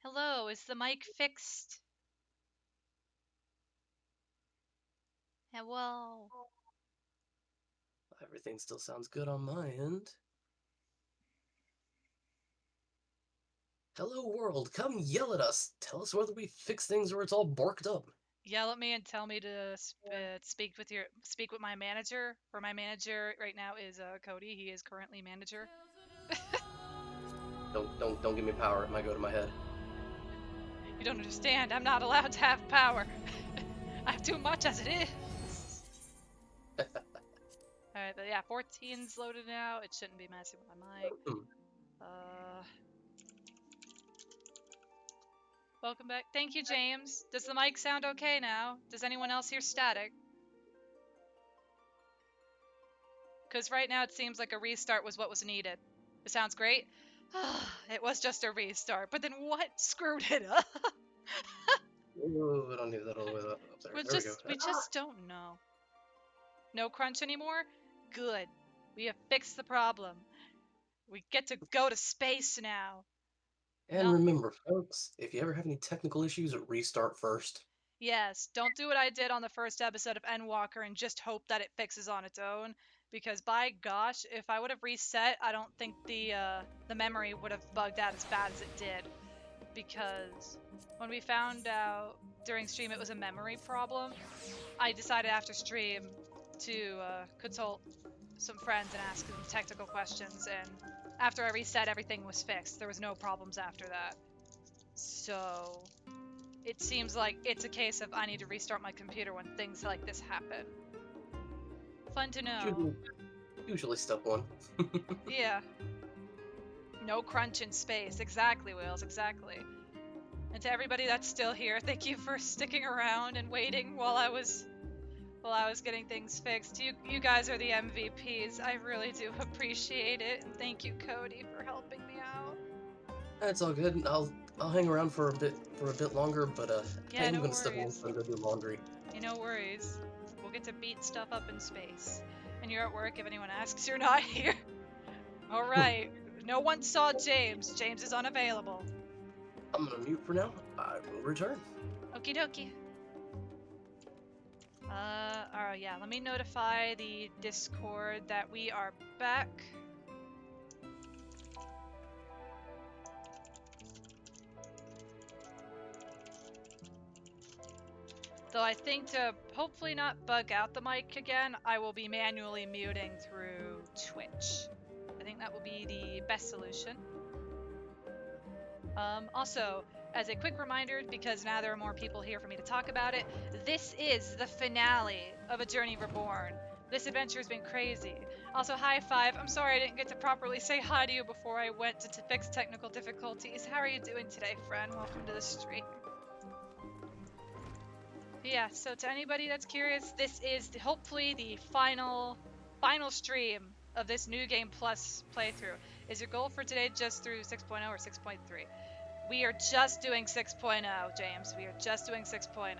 Hello, is the mic fixed? Hello. Everything still sounds good on my end. Hello, world. Come yell at us. Tell us whether we fix things or it's all borked up. Yell at me and tell me to speak with my manager. For my manager right now is Cody. He is currently manager. Don't give me power. It might go to my head. You don't understand. I'm not allowed to have power. I have too much as it is. All right, but yeah, 14's loaded now. It shouldn't be messing with my mic. Uh, Welcome back. Thank you, James. Does the mic sound okay now? Does anyone else hear static? Because right now it seems like a restart was what was needed. It sounds great. It was just a restart, but then what screwed it up? Ooh, I don't need that all the way up there. There we go. We just don't know. No crunch anymore? Good. We have fixed the problem. We get to go to space now. And No. remember, folks, if you ever have any technical issues, restart first. Yes, don't do what I did on the first episode of Endwalker and just hope that it fixes on its own. Because by gosh, if I would have reset, I don't think the memory would have bugged out as bad as it did. Because when we found out during stream it was a memory problem, I decided after stream to consult some friends and ask them technical questions. And after I reset, everything was fixed. There was no problems after that. So it seems like it's a case of I need to restart my computer when things like this happen. Fun to know. Usually step one. Yeah. No crunch in space. Exactly, Wheels. Exactly. And to everybody that's still here, thank you for sticking around and waiting while I was getting things fixed. You guys are the MVPs. I really do appreciate it, and thank you, Cody, for helping me out. That's all good. I'll hang around for a bit longer, but I Yeah, am no gonna step away worries. and go do laundry. No worries. We'll get to beat stuff up in space. And you're at work if anyone asks. You're not here. All right. No one saw James. James is unavailable. I'm gonna mute for now. I will return. Okie dokie. Alright, yeah, let me notify the Discord that we are back. Though I think to hopefully not bug out the mic again, I will be manually muting through Twitch. I think that will be the best solution. Also, as a quick reminder, because now there are more people here for me to talk about it, this is the finale of A Journey Reborn. This adventure has been crazy. Also, high five. I'm sorry I didn't get to properly say hi to you before I went to fix technical difficulties. How are you doing today, friend? Welcome to the stream. Yeah, so to anybody that's curious, this is hopefully the final stream of this New Game Plus playthrough. Is your goal for today just through 6.0 or 6.3? We are just doing 6.0, James. We are just doing 6.0.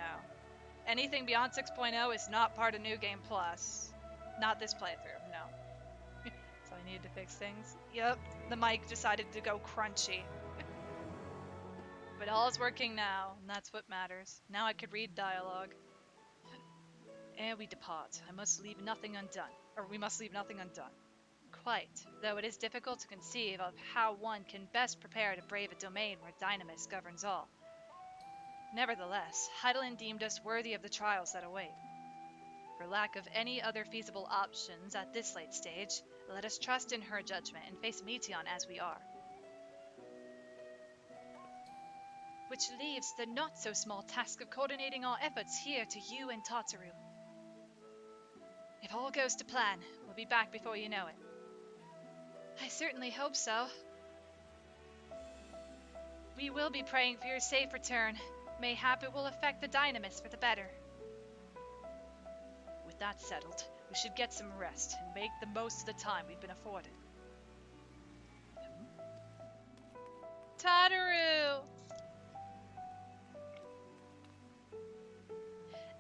Anything beyond 6.0 is not part of New Game Plus. Not this playthrough, no. So I needed to fix things. Yep, the mic decided to go crunchy. But all is working now, and that's what matters. Now I could read dialogue. Ere we depart, I must leave nothing undone. Or we must leave nothing undone. Quite, though it is difficult to conceive of how one can best prepare to brave a domain where Dynamis governs all. Nevertheless, Heidelin deemed us worthy of the trials that await. For lack of any other feasible options at this late stage, let us trust in her judgment and face Meteon as we are. Which leaves the not-so-small task of coordinating our efforts here to you and Tataru. If all goes to plan, we'll be back before you know it. I certainly hope so. We will be praying for your safe return. Mayhap it will affect the Dynamis for the better. With that settled, we should get some rest and make the most of the time we've been afforded. Tataru!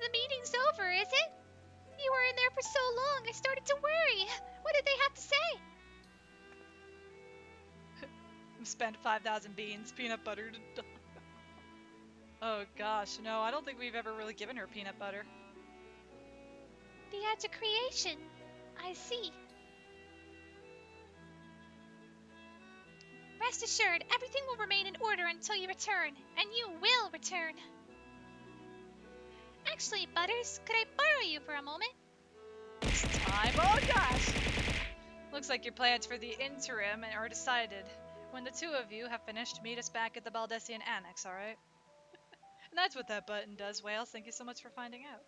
The meeting's over, is it? You were in there for so long, I started to worry. What did they have to say? Spend 5,000 beans, peanut butter. Oh gosh, no, I don't think we've ever really given her peanut butter. The edge of creation. I see. Rest assured, everything will remain in order until you return, and you will return. Actually, Butters, could I borrow you for a moment? It's time. Oh gosh! Looks like your plans for the interim are decided. When the two of you have finished, meet us back at the Baldessian Annex, alright? And that's what that button does, Wales. Thank you so much for finding out.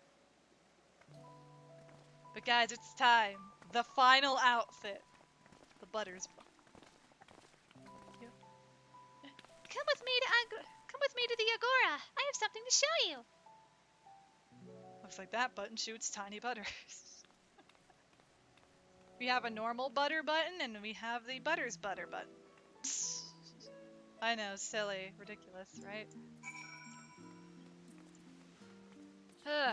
But guys, it's time. The final outfit. The Butters. Come with me to the Agora. I have something to show you. Looks like that button shoots tiny butters. We have a normal butter button, and we have the Butters butter button. I know, silly, ridiculous, right?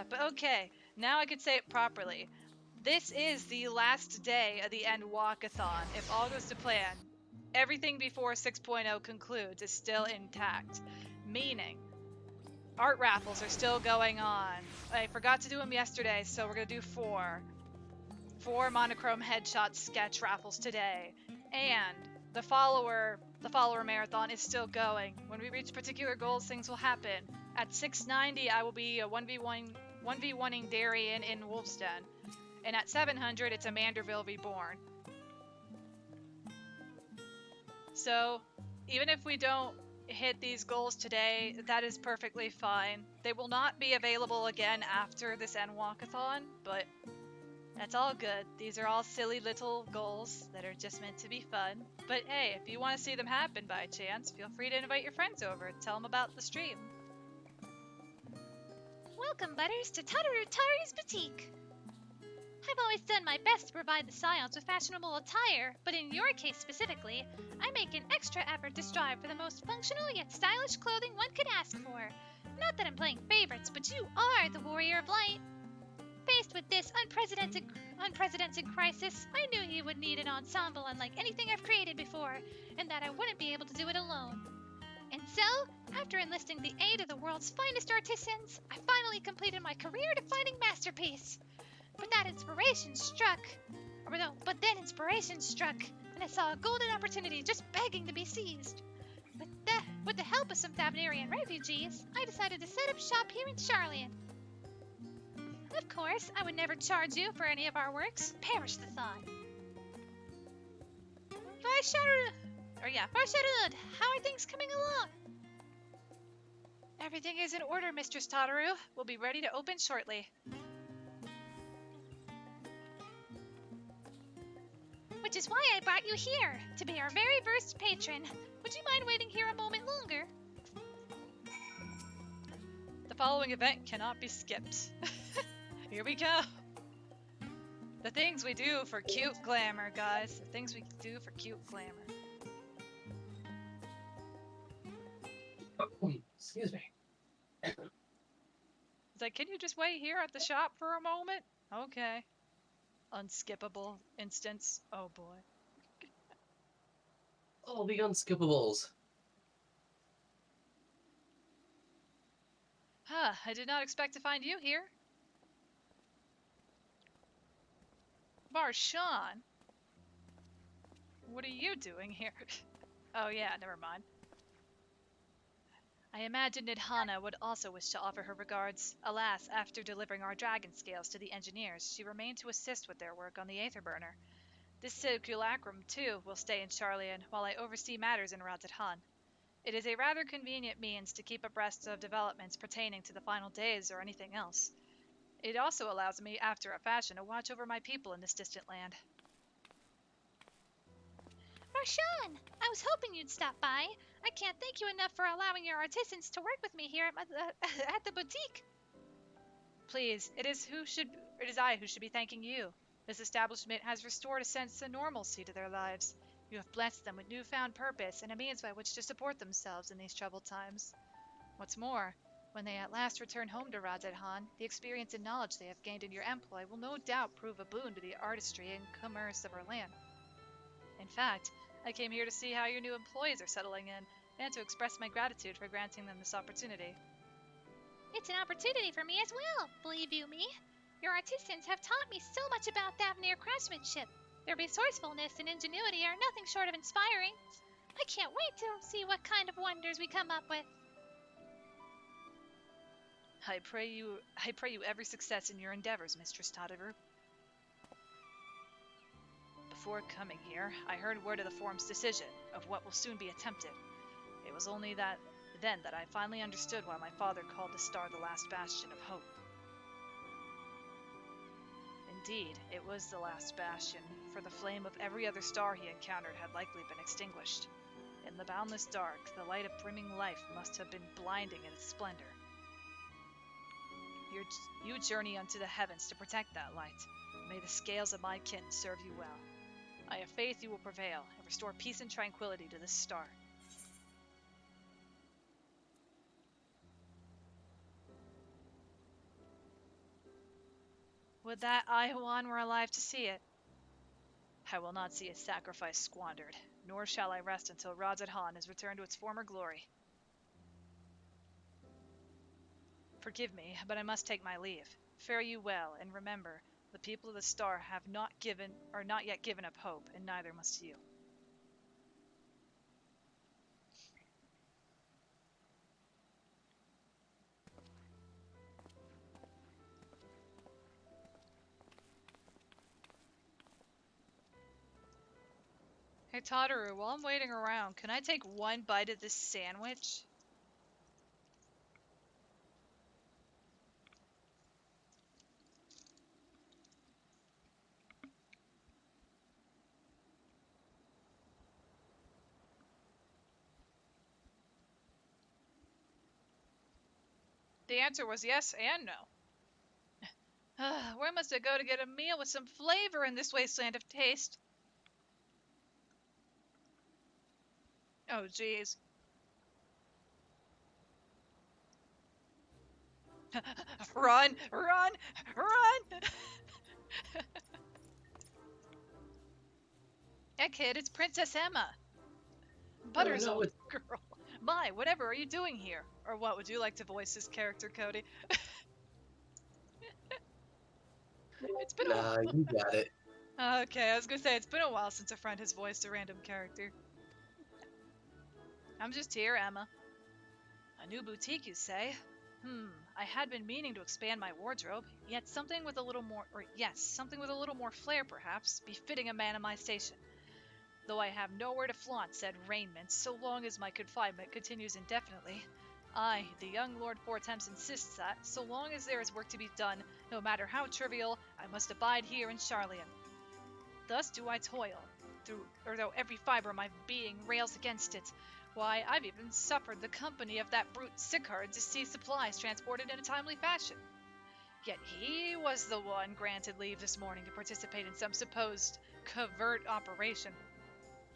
But okay, now I can say it properly. This is the last day of the Endwalkathon. If all goes to plan, everything before 6.0 concludes is still intact. Meaning, art raffles are still going on. I forgot to do them yesterday, so we're gonna do 4. 4 monochrome headshot sketch raffles today. And the follower marathon is still going. When we reach particular goals, things will happen. At 690, I will be a 1v1ing Darien in Wolf's Den. And at 700, it's a Manderville Reborn. So, even if we don't hit these goals today, that is perfectly fine. They will not be available again after this Endwalkathon, but that's all good. These are all silly little goals that are just meant to be fun. But hey, if you want to see them happen by chance, feel free to invite your friends over. Tell them about the stream. Welcome, Butters, to Tari's Boutique. I've always done my best to provide the Scions with fashionable attire, but in your case specifically, I make an extra effort to strive for the most functional yet stylish clothing one could ask for. Not that I'm playing favorites, but you are the Warrior of Light. Faced with this unprecedented crisis, I knew you would need an ensemble unlike anything I've created before, and that I wouldn't be able to do it alone. And so, after enlisting the aid of the world's finest artisans, I finally completed my career-defining masterpiece. But then inspiration struck, and I saw a golden opportunity just begging to be seized. With the help of some Thavnarian refugees, I decided to set up shop here in Charlian. Of course, I would never charge you for any of our works. Perish the thought. Varsharud, how are things coming along? Everything is in order, Mistress Tataru. We'll be ready to open shortly. Which is why I brought you here, to be our very first patron. Would you mind waiting here a moment longer? The following event cannot be skipped. Here we go. The things we do for cute glamour, guys. The things we do for cute glamour. Excuse me. It's like, can you just wait here at the shop for a moment? Okay. Unskippable instance. Oh boy. Oh, the unskippables. Huh, I did not expect to find you here. Varshan? What are you doing here? Oh yeah, never mind. I imagine Nidhana would also wish to offer her regards. Alas, after delivering our dragon scales to the engineers, she remained to assist with their work on the Aether Burner. This simulacrum, too, will stay in Charlian while I oversee matters in Radz-at-Han. It is a rather convenient means to keep abreast of developments pertaining to the final days or anything else. It also allows me, after a fashion, to watch over my people in this distant land. Varshan, I was hoping you'd stop by. I can't thank you enough for allowing your artisans to work with me here at the boutique. Please, it is I who should be thanking you. This establishment has restored a sense of normalcy to their lives. You have blessed them with newfound purpose and a means by which to support themselves in these troubled times. What's more, when they at last return home to Radz-at-Han, the experience and knowledge they have gained in your employ will no doubt prove a boon to the artistry and commerce of our land. In fact, I came here to see how your new employees are settling in, and to express my gratitude for granting them this opportunity. It's an opportunity for me as well, believe you me. Your artisans have taught me so much about Thavnir craftsmanship. Their resourcefulness and ingenuity are nothing short of inspiring. I can't wait to see what kind of wonders we come up with. I pray you every success in your endeavors, Mistress Tottever. Before coming here, I heard word of the forum's decision of what will soon be attempted. It was only then that I finally understood why my father called the star the last bastion of hope. Indeed, it was the last bastion, for the flame of every other star he encountered had likely been extinguished. In the boundless dark, the light of brimming life must have been blinding in its splendor. You journey unto the heavens to protect that light. May the scales of my kin serve you well. I have faith you will prevail and restore peace and tranquility to this star. Would that Aihuan were alive to see it. I will not see its sacrifice squandered, nor shall I rest until Radzat-Han is returned to its former glory. Forgive me, but I must take my leave. Fare you well, and remember, the people of the star are not yet given up hope, and neither must you. Hey Totteru, while I'm waiting around, can I take one bite of this sandwich? The answer was yes and no. Where must I go to get a meal with some flavor in this wasteland of taste? Oh, jeez. Run! Run! Run! Hey kid, it's Princess Emma. Oh Butter's no, old it's girl. My, whatever are you doing here? Or what would you like to voice this character, Cody? It's been nah, you got it. Okay, I was gonna say it's been a while since a friend has voiced a random character. I'm just here, Emma. A new boutique, you say? I had been meaning to expand my wardrobe, yet something with a little more, something with a little more flair, perhaps, befitting a man of my station. Though I have nowhere to flaunt said raiment, so long as my confinement continues indefinitely. I, the young Lord Fortemps, insists that, so long as there is work to be done, no matter how trivial, I must abide here in Charlian. Thus do I toil, though every fiber of my being rails against it. Why, I've even suffered the company of that brute Sicard to see supplies transported in a timely fashion. Yet he was the one granted leave this morning to participate in some supposed covert operation.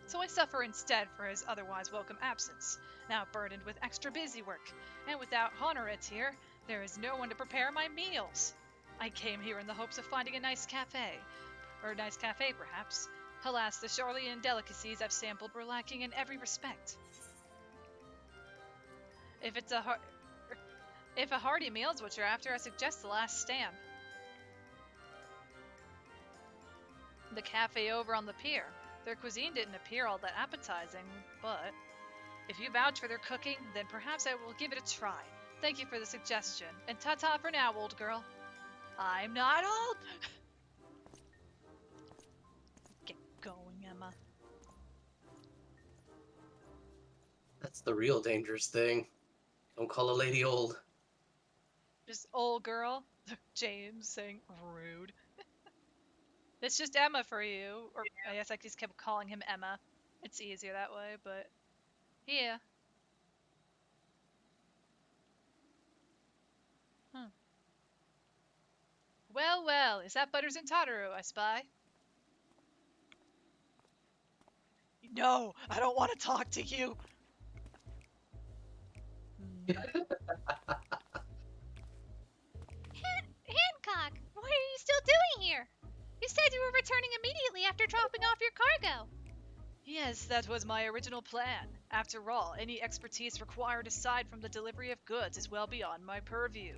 So I suffer instead for his otherwise welcome absence, now burdened with extra busy work, and without Honoret here, there is no one to prepare my meals. I came here in the hopes of finding a nice cafe, perhaps. Alas, the Charlian delicacies I've sampled were lacking in every respect. If a hearty meal's what you're after, I suggest the Last Stand. The cafe over on the pier. Their cuisine didn't appear all that appetizing, but if you vouch for their cooking, then perhaps I will give it a try. Thank you for the suggestion, and ta-ta for now, old girl. I'm not old! Get going, Emma. That's the real dangerous thing. Don't call a lady old. Just old girl. James saying rude. It's just Emma for you. Or I guess I just kept calling him Emma. It's easier that way, but yeah. Well, well, is that Butters and Totteru I spy? No, I don't want to talk to you. Hancock, what are you still doing here? You said you were returning immediately after dropping off your cargo. Yes, that was my original plan. After all, any expertise required aside from the delivery of goods is well beyond my purview.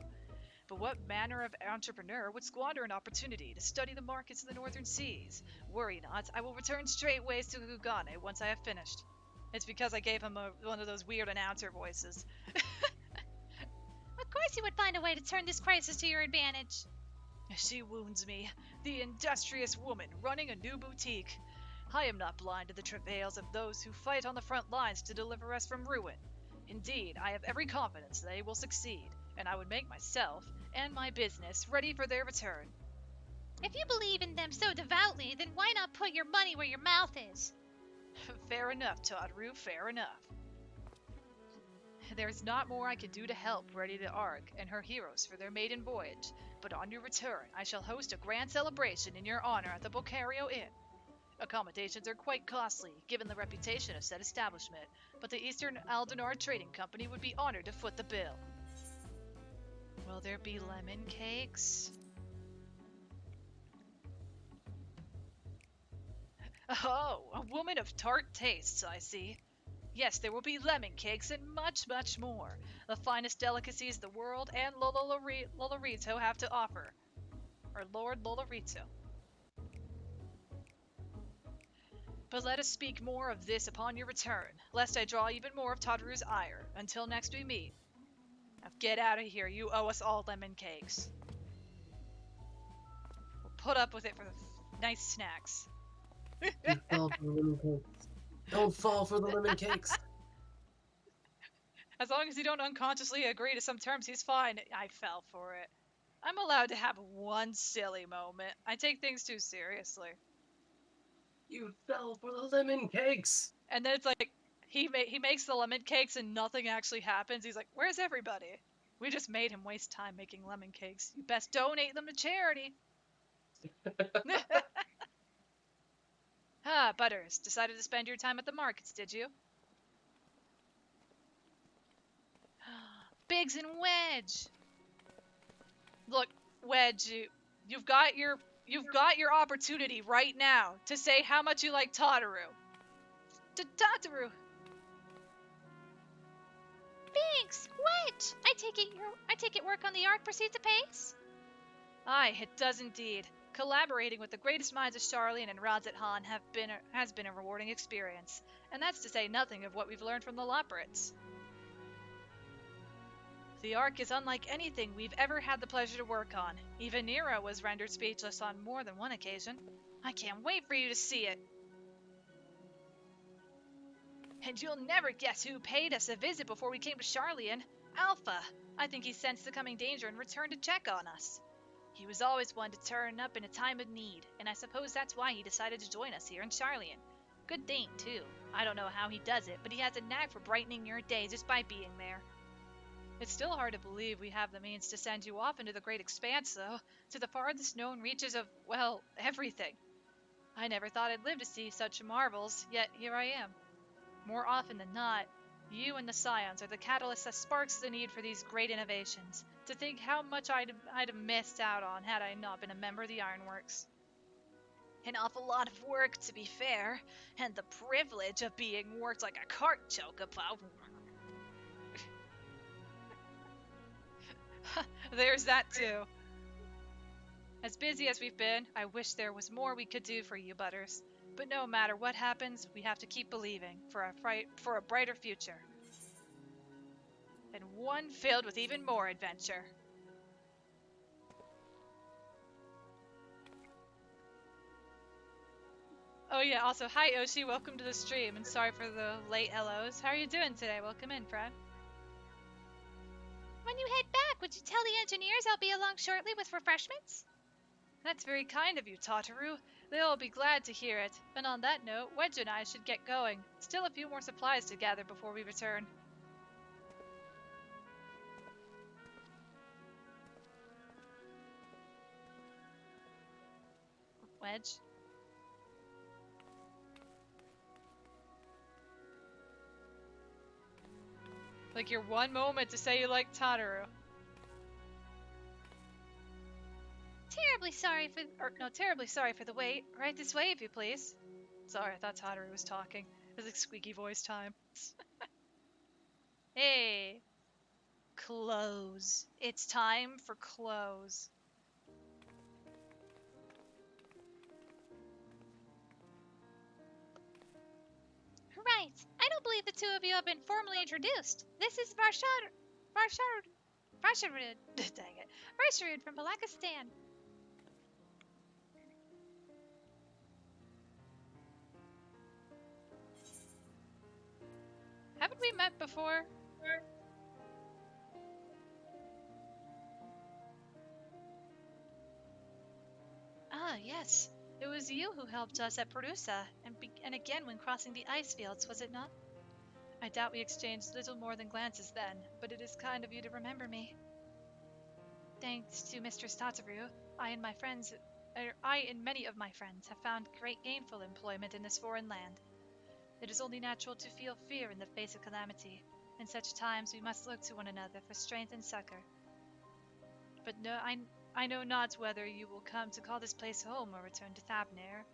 But what manner of entrepreneur would squander an opportunity to study the markets of the northern seas? Worry not, I will return straightways to Kugane once I have finished. It's because I gave him one of those weird announcer voices. Of course you would find a way to turn this crisis to your advantage. She wounds me, the industrious woman running a new boutique. I am not blind to the travails of those who fight on the front lines to deliver us from ruin. Indeed, I have every confidence they will succeed, and I would make myself and my business ready for their return. If you believe in them so devoutly, then why not put your money where your mouth is? Fair enough, Todru, fair enough. There is not more I can do to help Ready the Ark and her heroes for their maiden voyage, but on your return I shall host a grand celebration in your honor at the Bocario Inn. Accommodations are quite costly, given the reputation of said establishment, but the Eastern Aldenar Trading Company would be honored to foot the bill. Will there be lemon cakes? Oh, a woman of tart tastes, I see. Yes, there will be lemon cakes and much, much more. The finest delicacies the world and Lolorito have to offer. Or Lord Lolorito. But let us speak more of this upon your return, lest I draw even more of Todru's ire. Until next we meet. Now get out of here, you owe us all lemon cakes. We'll put up with it for the nice snacks. You fell for the lemon cakes. Don't fall for the lemon cakes. As long as you don't unconsciously agree to some terms, he's fine. I fell for it. I'm allowed to have one silly moment. I take things too seriously. You fell for the lemon cakes. And then it's like he makes the lemon cakes and nothing actually happens. He's like, "Where's everybody? We just made him waste time making lemon cakes. You best donate them to charity." Ah, Butters, decided to spend your time at the markets, did you? Biggs and Wedge. Look, Wedge, you've got your opportunity right now to say how much you like Totoro. Totoro. Thanks, Wedge. I take it work on the Ark proceeds apace. Aye, it does indeed. Collaborating with the greatest minds of Charlene and Radzat Han has been a rewarding experience, and that's to say nothing of what we've learned from the Loporrits. The Ark is unlike anything we've ever had the pleasure to work on. Even Nero was rendered speechless on more than one occasion. I can't wait for you to see it. And you'll never guess who paid us a visit before we came to Charlian. Alpha. I think he sensed the coming danger and returned to check on us. He was always one to turn up in a time of need, and I suppose that's why he decided to join us here in Charlian. Good thing, too. I don't know how he does it, but he has a knack for brightening your day just by being there. It's still hard to believe we have the means to send you off into the great expanse, though, to the farthest known reaches of, well, everything. I never thought I'd live to see such marvels, yet here I am. More often than not, you and the Scions are the catalyst that sparks the need for these great innovations. To think how much I'd have missed out on had I not been a member of the Ironworks. An awful lot of work, to be fair, and the privilege of being worked like a cart chocobo. There's that too. As busy as we've been, I wish there was more we could do for you, Butters. But no matter what happens, we have to keep believing for a brighter future. And one filled with even more adventure. Oh yeah, also, hi Oshi, welcome to the stream, and sorry for the late hellos. How are you doing today? Welcome in, friend. When you head back, would you tell the engineers I'll be along shortly with refreshments? That's very kind of you, Tataru. They'll be glad to hear it. And on that note, Wedge and I should get going. Still a few more supplies to gather before we return. Wedge? Like your one moment to say you like Tataru. Terribly sorry for the wait. Right this way, if you please. Sorry, I thought Tataru was talking. It's like squeaky voice time. Hey, clothes. It's time for clothes. Right. I don't believe the two of you have been formally introduced. This is Varsharud. Dang it. Varsharud from Balakistan. Haven't we met before? Ah, yes. It was you who helped us at Perusa, and again when crossing the ice fields, was it not? I doubt we exchanged little more than glances then, but it is kind of you to remember me. Thanks to Mr. Stataru, I and many of my friends have found great gainful employment in this foreign land. It is only natural to feel fear in the face of calamity. In such times we must look to one another for strength and succor. But no, I know not whether you will come to call this place home or return to Thavnir.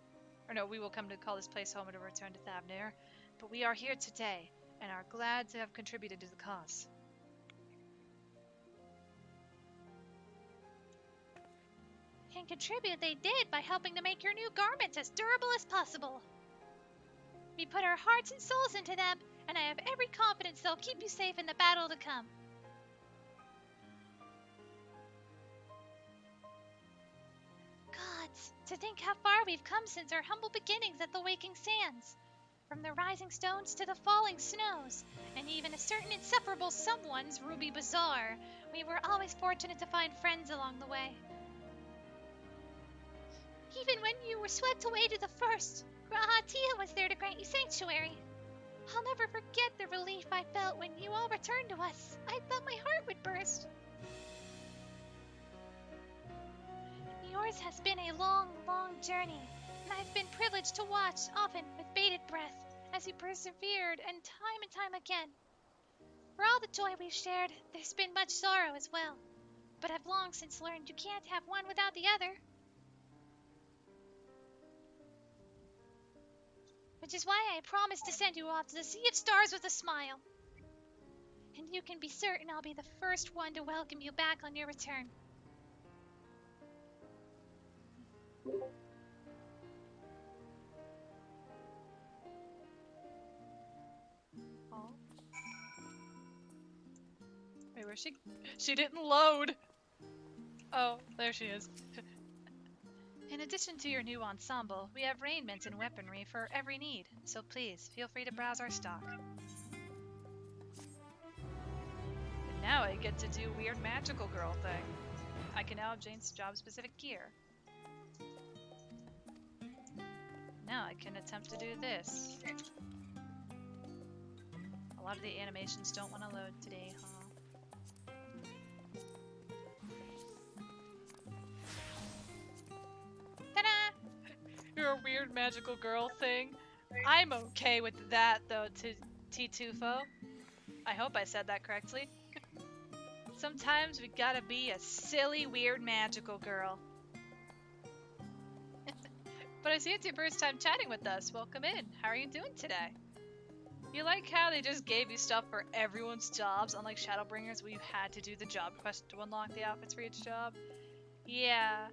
Or no, we will come to call this place home or return to Thavnir. But we are here today, and are glad to have contributed to the cause. And contribute they did by helping to make your new garments as durable as possible. We put our hearts and souls into them, and I have every confidence they'll keep you safe in the battle to come. Gods, to think how far we've come since our humble beginnings at the Waking Sands. From the rising stones to the falling snows, and even a certain insufferable someone's Ruby Bazaar, we were always fortunate to find friends along the way. Even when you were swept away to the first, Grahatia was there to grant you sanctuary. I'll never forget the relief I felt when you all returned to us. I thought my heart would burst. Yours has been a long, long journey, and I've been privileged to watch, often with bated breath, as you persevered and time again. For all the joy we've shared, there's been much sorrow as well. But I've long since learned you can't have one without the other. Which is why I promised to send you off to the Sea of Stars with a smile. And you can be certain I'll be the first one to welcome you back on your return. Oh. Wait, where's she? She didn't load! Oh, there she is. In addition to your new ensemble, we have raiment and weaponry for every need, so please feel free to browse our stock. And now I get to do weird magical girl thing. I can now obtain job-specific gear. Now I can attempt to do this. A lot of the animations don't want to load today, huh? You're a weird magical girl thing. I'm okay with that though, Titufo. I hope I said that correctly. Sometimes we gotta be a silly, weird magical girl. But I see it's your first time chatting with us. Welcome in. How are you doing today? You like how they just gave you stuff for everyone's jobs, unlike Shadowbringers where you had to do the job quest to unlock the outfits for each job? Yeah.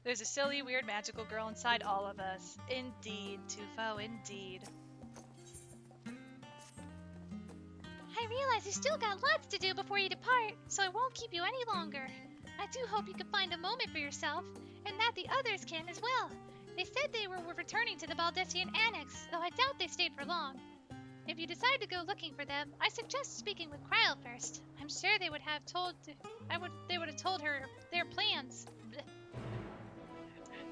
There's a silly, weird, magical girl inside all of us. Indeed, Tufo, indeed. I realize you still got lots to do before you depart, so I won't keep you any longer. I do hope you can find a moment for yourself, and that the others can as well. They said they were returning to the Baldessian Annex, though I doubt they stayed for long. If you decide to go looking for them, I suggest speaking with Kryle first. I'm sure they would have told her their plans.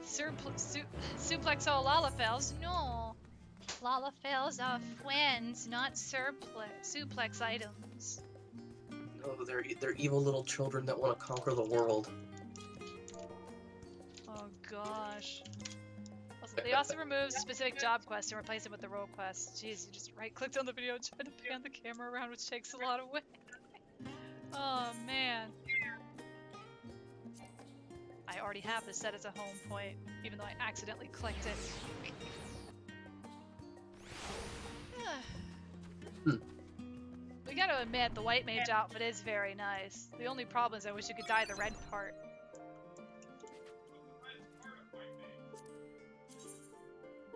Suplex all Lalafels? No. Lalafels are friends, not suplex items. No, they're evil little children that want to conquer the world. Oh gosh. They also removed specific job quests and replaced it with the role quests. Jeez, you just right-clicked on the video and tried to pan the camera around, which takes a lot away. Oh man. I already have this set as a home point, even though I accidentally clicked it. gotta admit, the white mage outfit is very nice. The only problem is I wish you could dye the red part.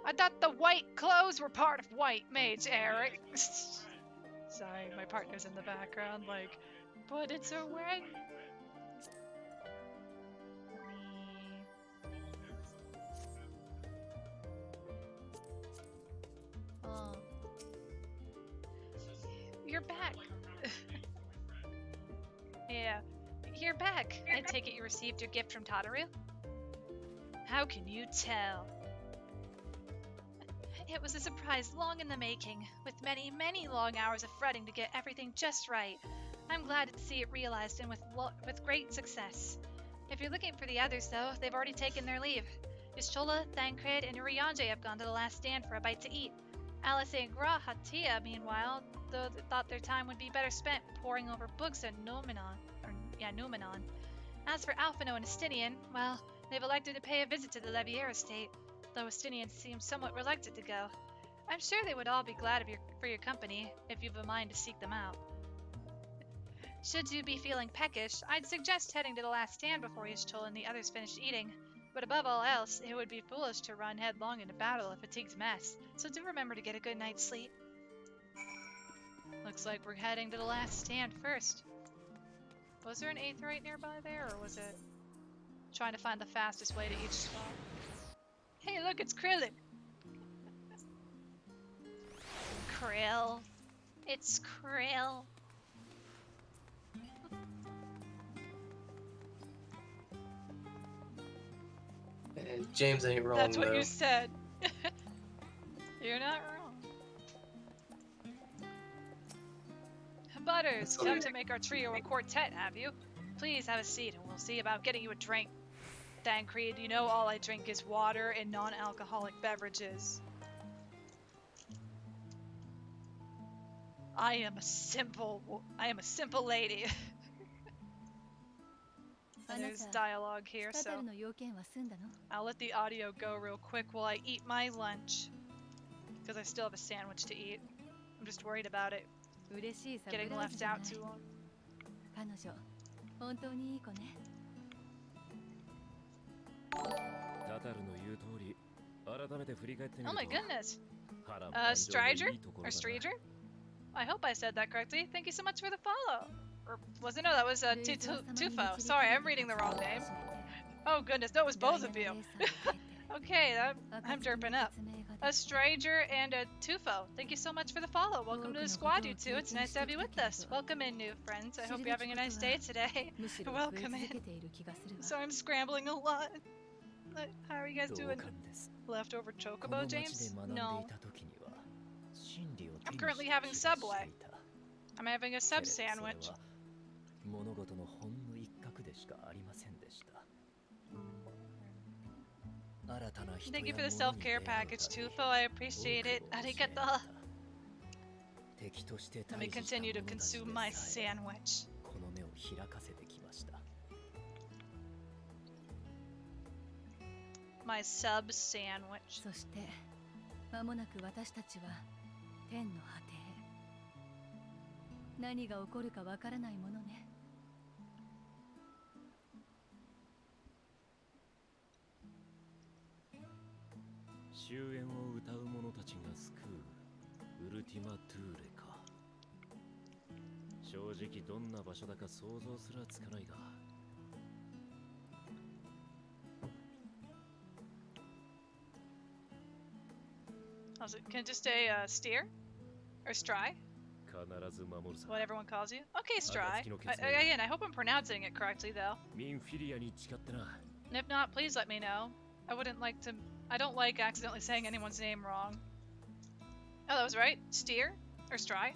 I thought the white clothes were part of white mage, Eric. Sorry, my partner's in the background, like, but it's a wig. Oh. You're back. Yeah, you're back. I take it you received your gift from Tataru? How can you tell? It was a surprise long in the making, with many, many long hours of fretting to get everything just right. I'm glad to see it realized and with great success. If you're looking for the others, though, they've already taken their leave. Ishtola, Thancred, and Urianger have gone to the last stand for a bite to eat. Alice and Grahatia, meanwhile, though they thought their time would be better spent poring over books at Numenon. As for Alphino and Estinian, well, they've elected to pay a visit to the Levier estate, though Estinian seems somewhat reluctant to go. I'm sure they would all be glad for your company, if you've a mind to seek them out. Should you be feeling peckish, I'd suggest heading to the last stand before Ishtola and the others finish eating. But above all else, it would be foolish to run headlong into battle if fatigue's mess, so do remember to get a good night's sleep. Looks like we're heading to the last stand first. Was there an aetheryte nearby there, or was it trying to find the fastest way to each spot? Hey, look, it's Krillin! Krill. It's Krill. And James ain't wrong, That's what though. you said. You're not wrong. Butters, come to make our trio a quartet, have you? Please have a seat and we'll see about getting you a drink. Thancred, you know all I drink is water and non-alcoholic beverages. I am a simple lady. And there's dialogue here, so I'll let the audio go real quick while I eat my lunch. Because I still have a sandwich to eat. I'm just worried about it getting left out too long. Oh my goodness. Strider? Or Stranger? I hope I said that correctly. Thank you so much for the follow. Or was it? No, that was Tufo. Sorry, I'm reading the wrong name. Oh goodness, no, it was both of you. Okay, I'm derping up. A Stranger and a Tufo. Thank you so much for the follow. Welcome to the squad, you two. It's nice to have you with us. Welcome in, new friends. I hope you're having a nice day today. Welcome in. So I'm scrambling a lot. How are you guys doing? Leftover chocobo, James? No. I'm currently having Subway. I'm having a sub sandwich. Thank you for the self-care package, Tufo. I appreciate it. Arigato. Let me continue to consume my sandwich. My sub sandwich. 間もなく私たちは天の果てへ。何が起こるかわからないものね。終焉を歌う者たちが救うウルティマ・トゥーレか。正直どんな場所だか想像すらつかないが。Can it just say steer? Or stry? What everyone calls you? Okay, stry. Again, I hope I'm pronouncing it correctly, though. And if not, please let me know. I don't like accidentally saying anyone's name wrong. Oh, that was right. Steer? Or stry?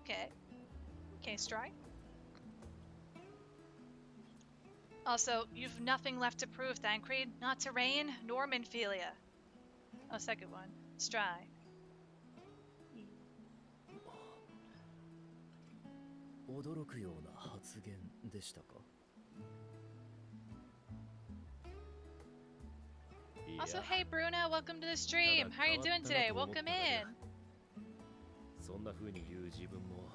Okay. Okay, stry. Also, you've nothing left to prove, Thancred. Not terrain, nor Minphilia. Oh, second one. Stry. Also, hey Bruna, welcome to the stream. How are you doing today? Welcome in. そんな風に言う自分も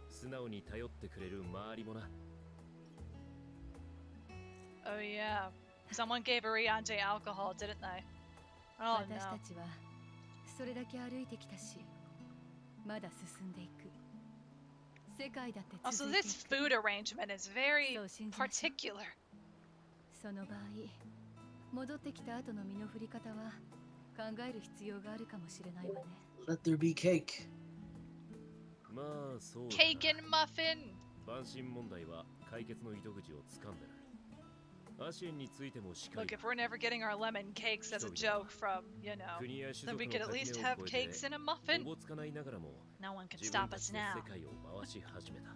素直に頼ってくれる周りもな。 Oh yeah. Someone gave Ariante alcohol, didn't they? Oh 私た no. ちはそれだけ歩いてきたし、まだ進んでいく。世界だって Also, 続いてい this く。 food arrangement is very そう信じましょう。 particular. その場合、戻ってきた後の身の振り方は考える必要があるかもしれないわね。 Let there be cake. まあそうだな。 Cake and muffin. 晩神問題は解決の糸口をつかんでる。アシエンについてもしかり Look, if we're never getting our lemon cakes as a joke from, you know, 国や種 then 族 we の could at 垣 least 根を have 越え cakes て in a お muffin. ぼつかないながらも No one can 自分 stop た us ちで now. 世界を回し始めた。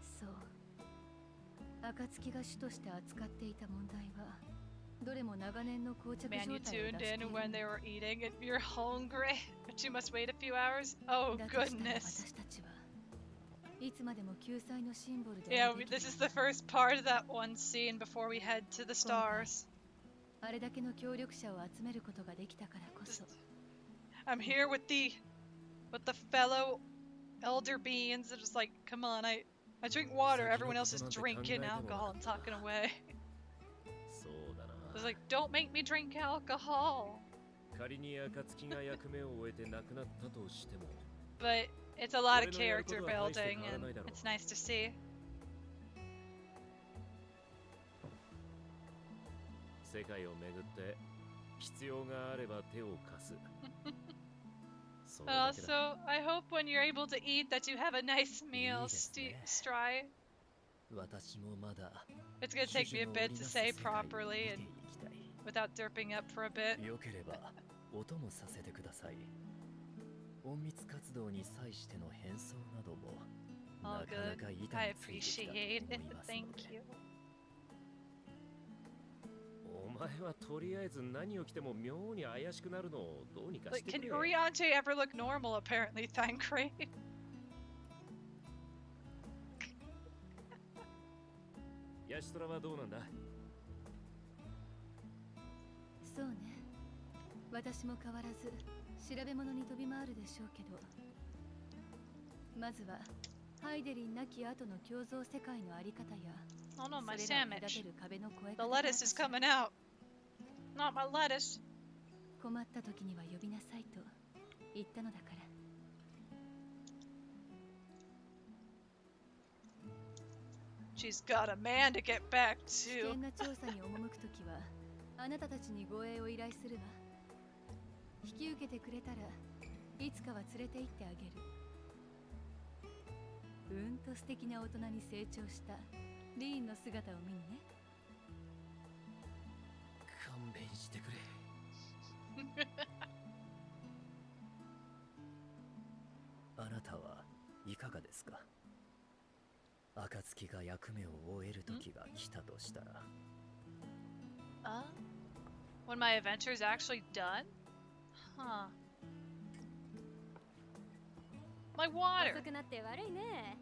そう。暁が主として扱っていた問題は、どれも長年の膠着 Man, 状 you 態を tuned 出してい in る when んだ。 they were eating and you're hungry, but you must wait a few hours. Oh だとしたら goodness. 私たちはいつまでも救済のシンボルで Yeah, あるべき this で is は the ない。 first part of that one scene before we head to the stars. あれだけの協力者を集めることができたからこそ。 I'm here with the fellow elder beings. They're just like, come on, I drink water. Everyone else is drinking alcohol and talking away. そうだな。 It's like, don't make me drink alcohol. 仮に暁が役目を終えて亡くなったとしても But it's a lot of character building, and it's nice to see. 世界を巡って必要があれば手を貸す。それだけだ。 Also, I hope when you're able to eat that you have a nice meal, いいですね。 Stry. 私もまだ It's gonna take me a bit to say properly 見 and ていきたい。 without derping up for a bit. よければ音もさせてください。隠密活動に際しての変装なども All なか good. なか板 I についてきたと appreciate 思 it. いますの Thank で。 you. お前はとりあえず何を着ても妙に怪しくなるのをどうにかし Like, て can くれ。 Oriante ever look normal? Apparently, Thancred. ヤシトラはどうなんだ。そうね。私も変わらず調べ物に飛び回るでしょうけど、まずはハイデリン亡き後の共存世界のあり方や、 Oh no, そ my れらを隔 sandwich. てる壁の越え The 方が lettuce is coming out. Not my lettuce. 困った時には呼びなさいと言ったのだから。 She's got a man to get back 危 to. 険な調査に赴く時はあなたたちに護衛を依頼するわ。引き受けてくれたらいつかは連れて行ってあげる。うんと素敵な大人に成長したリーンの姿を見にね。勘弁してくれ。あなたはいかがですか。暁が役目を終える時が来たとしたら。 When my adventure's actually done? Huh. My water! 遅くなって悪いね。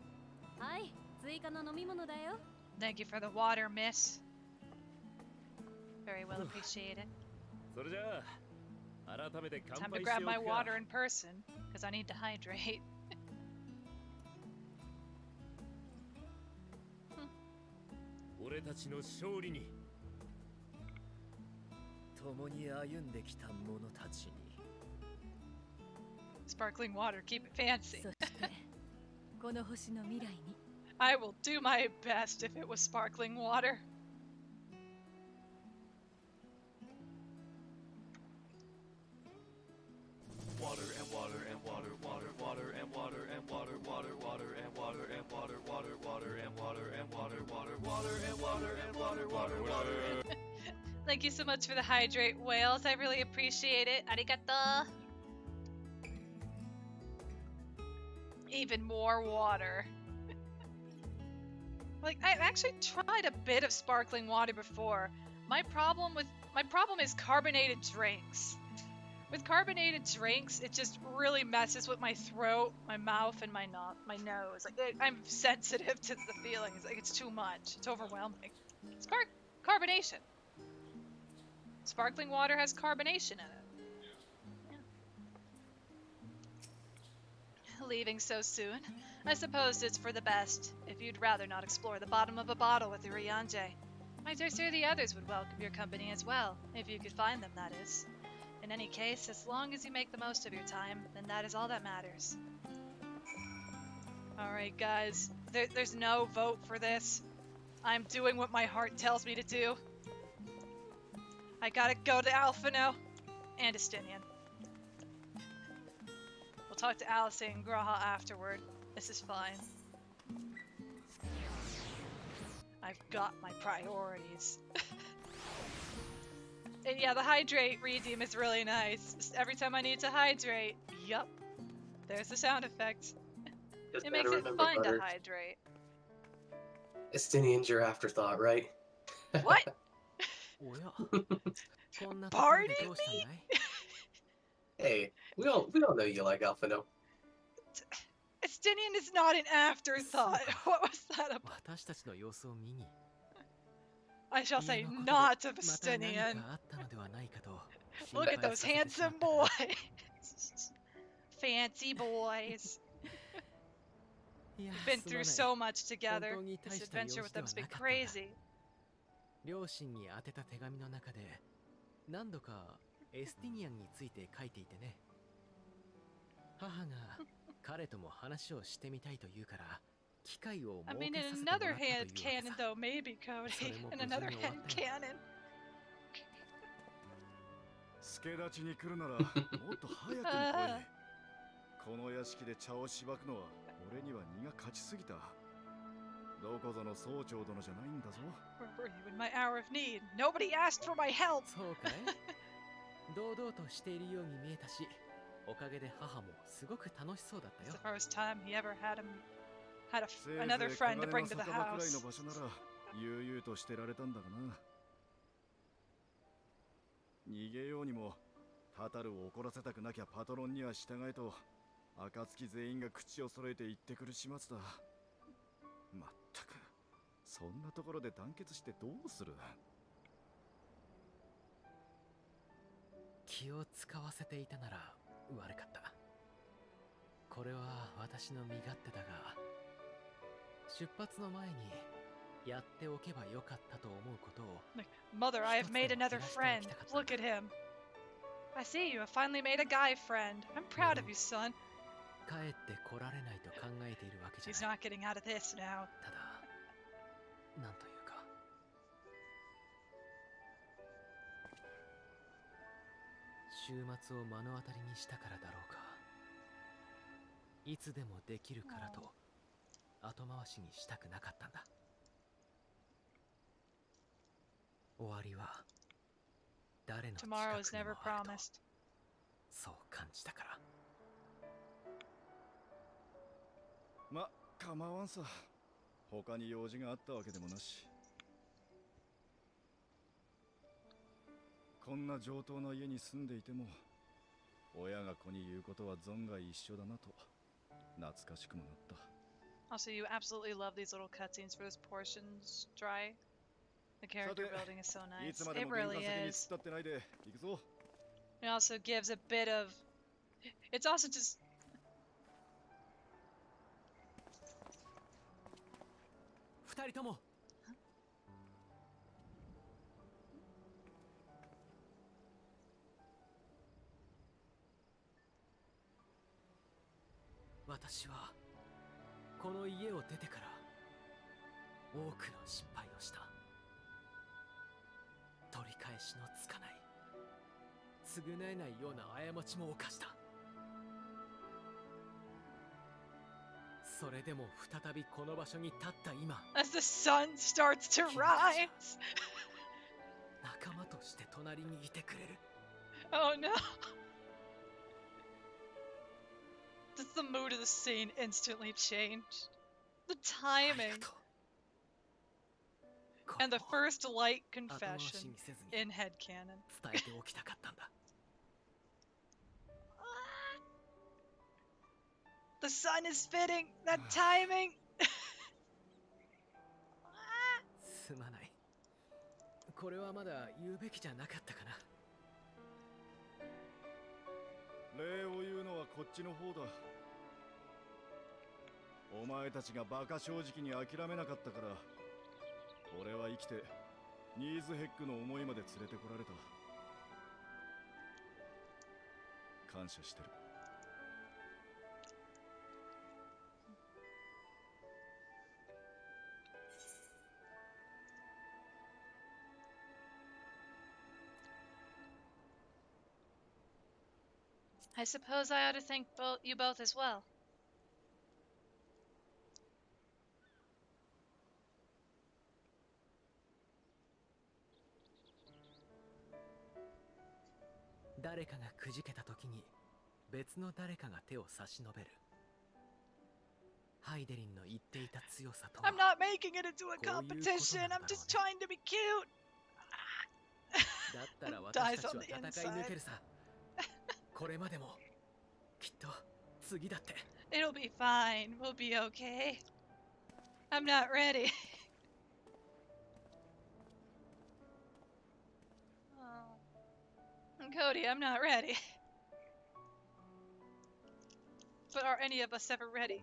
はい、追加の飲み物だよ。 Thank you for the water, miss. Very well appreciated. それじゃあ改めて乾 Time to 杯して grab お my くか。 water in person, because I need to hydrate. 俺たちの勝利に。共に歩んできた者たちに。 Sparkling water, keep it fancy. そしてこの星の未来に。 I will do my best if it was sparkling water. Water and water and water, water, water and water and water, water, water and water and water, water, water and water and water, water, water and water and water, water, water and Thank you so much for the hydrate, whales. I really appreciate it. Arigato. Even more water. Like, I've actually tried a bit of sparkling water before. My problem is carbonated drinks. With carbonated drinks, it just really messes with my throat, my mouth, and my nose. Like, I'm sensitive to the feelings. Like, it's too much. It's overwhelming. Carbonation. Sparkling water has carbonation in it. Yeah. leaving so soon. I suppose it's for the best, if you'd rather not explore the bottom of a bottle with the Ryanje. I dare say the others would welcome your company as well, if you could find them, that is. In any case, as long as you make the most of your time, then that is all that matters. Alright, guys. There's no vote for this. I'm doing what my heart tells me to do. I gotta go to Alphino and Estinian. We'll talk to Alice and Graha afterward. This is fine. I've got my priorities. And yeah, the hydrate redeem is really nice. Just every time I need to hydrate, yup, there's the sound effect. Just It makes gotta it remember, fun to Butter, hydrate. Estinian's your afterthought, right? What? おやこんなところ Party でどうしたんだい Hey, we all know you like Alphino. Estinian is not an afterthought. What was that about? 私たちの様子を見に I shall 家 say のことで not of また何 Estinian. かあったのではないかと Look 心 at 配 those させてしま handsome ったから boys. Fancy boys. いや Been すまな through い so much 本 together. 当に大 This した用 adventure 事 with で them's はな been かったんだ crazy. 両親に宛てた手紙の中で何度かエスティニアンについて書いていてね母が彼とも話をしてみたいと言うから機会を I 設 mean, け in させてもらったという another わけ hand さ canon, though, maybe, Cody. それも In 無事 another に終わ hand ったよ canon. 助立ちに来るならもっと早くに来い。この屋敷で茶をしばくのは俺には荷が勝ちすぎた。どこぞの総長殿じゃないんだぞ。 Where were you in my hour of need? Nobody asked for my help. そうかい堂々としているように見えたしおかげで母もすごく楽しそうだった It's よ the first time he ever hadせいぜい another friend to 黄金 bring の to the 酒場くらいの house. 場所なら悠々としてられたんだがな。逃げようにもタタルを怒らせたくなきゃパトロンには従えと暁全員が口を揃えて言ってくる始末だ。まったくそんなところで団結してどうする。気を使わせていたなら悪かったこれは私の身勝手だが出発の前にやっておけばよかったと思うことを Like, Mother, I have made another friend. Look at him. I see you have finally made a guy friend. I'm proud of you, son. 帰って来られないと考えているわけじゃ He's ない not getting out of this now. ただなんというか週末を目の当たりにしたからだろうかいつでもできるからと後回しにしたくなかったんだ終わりは誰の近くにも Tomorrow あ is る never と promised. そう感じたからま、構わんさ。他に用事があったわけでもなし。こんな上等な家に住んでいても親が子に言うことは存外一緒だなと懐かしくもなった。 Also, you absolutely love these little cutscenes for this portions dry. The character building is so いつ nice. まで It も玄 really 関先に突っ is. 立ってないで行くぞ。 It also gives a bit of. It's also just. 二人とも私はこの家を出てから多くの失敗をした取り返しのつかない償えないような過ちも犯したそれでも再びこの場所に立った今 As the sun starts to rise. 仲間として隣にいてくれる Oh no. Does the mood of the scene instantly change? The ありが timing とう and the これを first light 後回し confession にせずに in headcanon. 伝えておきたかったんだ The sun is fitting. That timing. すまないこれはまだ言うべきじゃなかったかな礼を言うのはこっちの方だ。お前たちがバカ正直に諦めなかったから俺は生きてニーズヘックの思いまで連れてこられた。感謝してる。I suppose I ought to thank you both as well. 誰かがくじけた時に別の誰かが手を差し伸べる。ハイデリンの言っていた強さとは I'm not making it into a こういうことなんだろうね。 competition. I'm just trying to be cute. だったら私 Dies たち on は the 戦い抜け inside. るさ。これまでもきっと次だって。 It'll be fine. We'll be okay. I'm not ready. Oh. Cody, I'm not ready. But are any of us ever ready?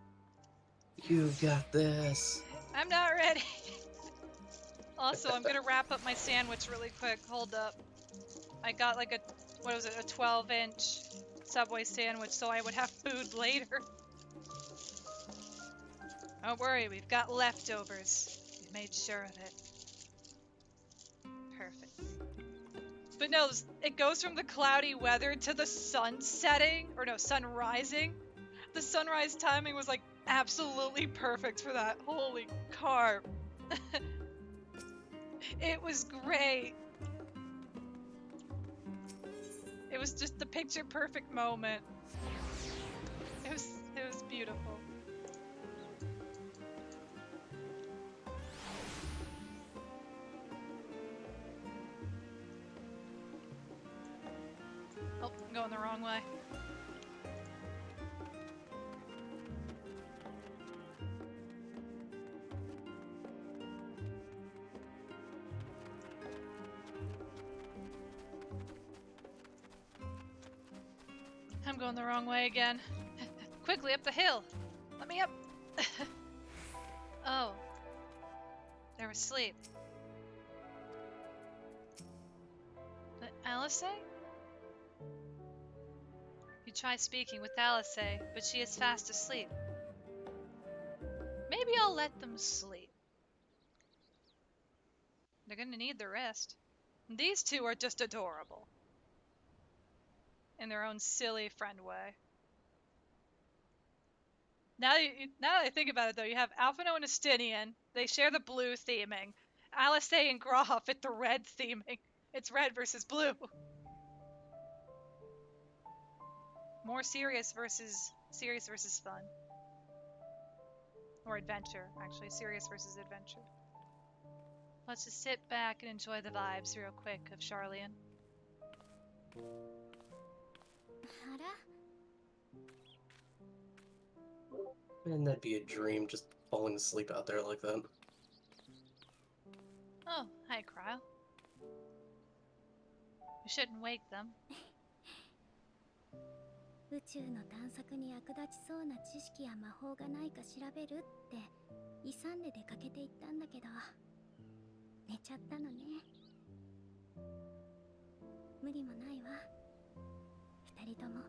You got this. I'm not ready. Also, I'm gonna wrap up my sandwich really quick. Hold up. I got like a, what was it, a 12-inch Subway sandwich so I would have food later. Don't worry, we've got leftovers. We made sure of it. Perfect. But no, it goes from the cloudy weather to the sun setting, or no, sun rising. The sunrise timing was like absolutely perfect for that. Holy carp. It was great. It was just the picture perfect moment. It was beautiful. Oh, I'm going the wrong way. I'm going the wrong way again. Quickly up the hill! Let me up! Oh. They're asleep. Alice? You try speaking with Alice, but she is fast asleep. Maybe I'll let them sleep. They're gonna need the rest. These two are just adorable. In their own silly friend way. Now that I think about it, though, you have Alphino and Estinian. They share the blue theming. Alice and Graha fit the red theming. It's red versus blue. More serious versus fun. Or adventure, actually. Serious versus adventure. Let's just sit back and enjoy the vibes real quick of Charlian. あら Man, that'd be a dream, just falling asleep out there like that. Oh, hi, Cryo. You shouldn't wake them. 宇宙の探索に役立ちそうな知識や魔法がないか調べるって勇んで出かけていったんだけど寝ちゃったのね。無理もないわ。二人とも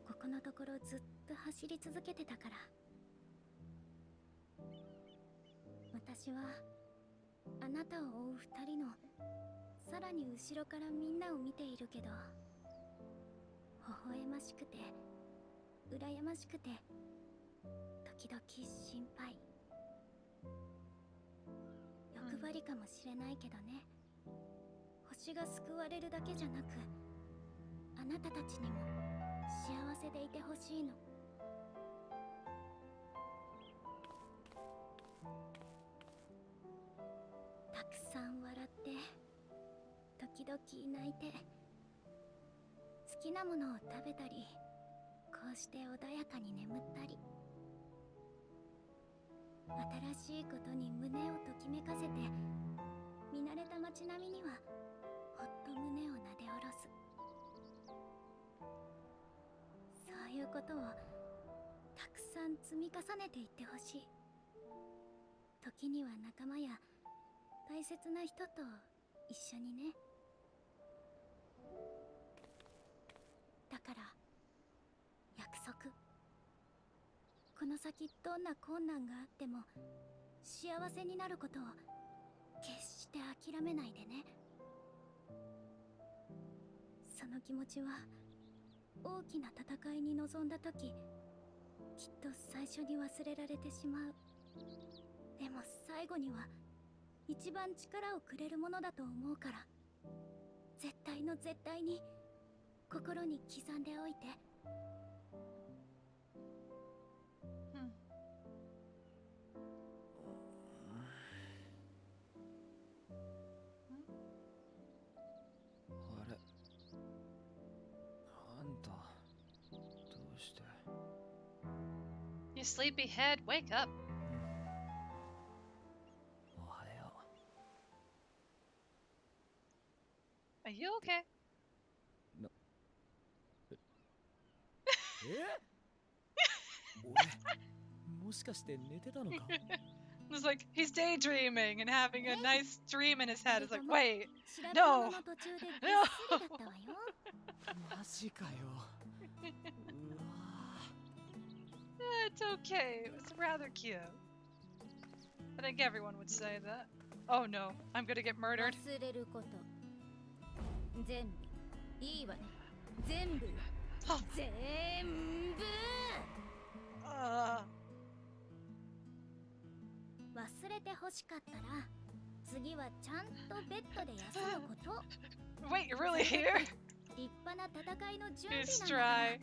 ここのところずっと走り続けてたから。私はあなたを追う二人のさらに後ろからみんなを見ているけど、微笑ましくて羨ましくて時々心配。欲張りかもしれないけどね、星が救われるだけじゃなくあなたたちにも幸せでいてほしいの。たくさん笑って時々泣いて好きなものを食べたり、こうして穏やかに眠ったり、新しいことに胸をときめかせて見慣れた街並みにはほっと胸をなで下ろす。そういうことをたくささん積み重ねていってほしい。時には仲間や大切な人と一緒にね。だから約束、この先どんな困難があっても幸せになることを決して諦めないでね。その気持ちは大きな戦いに臨んだ時、きっと最初に忘れられてしまう。でも最後には一番力をくれるものだと思うから、絶対の絶対に心に刻んでおいて。あれ、あんたどうして？ You sleepyhead, wake up. おはよ Are you okay? う。俺、もしかして寝てたのか？ It's like he's daydreaming and having a nice dream in his head. It's like, 二人とも wait, 調べ no, 物の途中でぐっすりだったわよ。マジかよ。うわ it's okay. It was rather cute. I think everyone would say that. Oh no, I'm gonna get murdered. 忘れること全部いいわね。全部あ全部 忘れてほしかったら次はちゃんとベッドで休むこと。 Wait, you're really here? 立派な戦いの準 He's 備なんだから。 dry.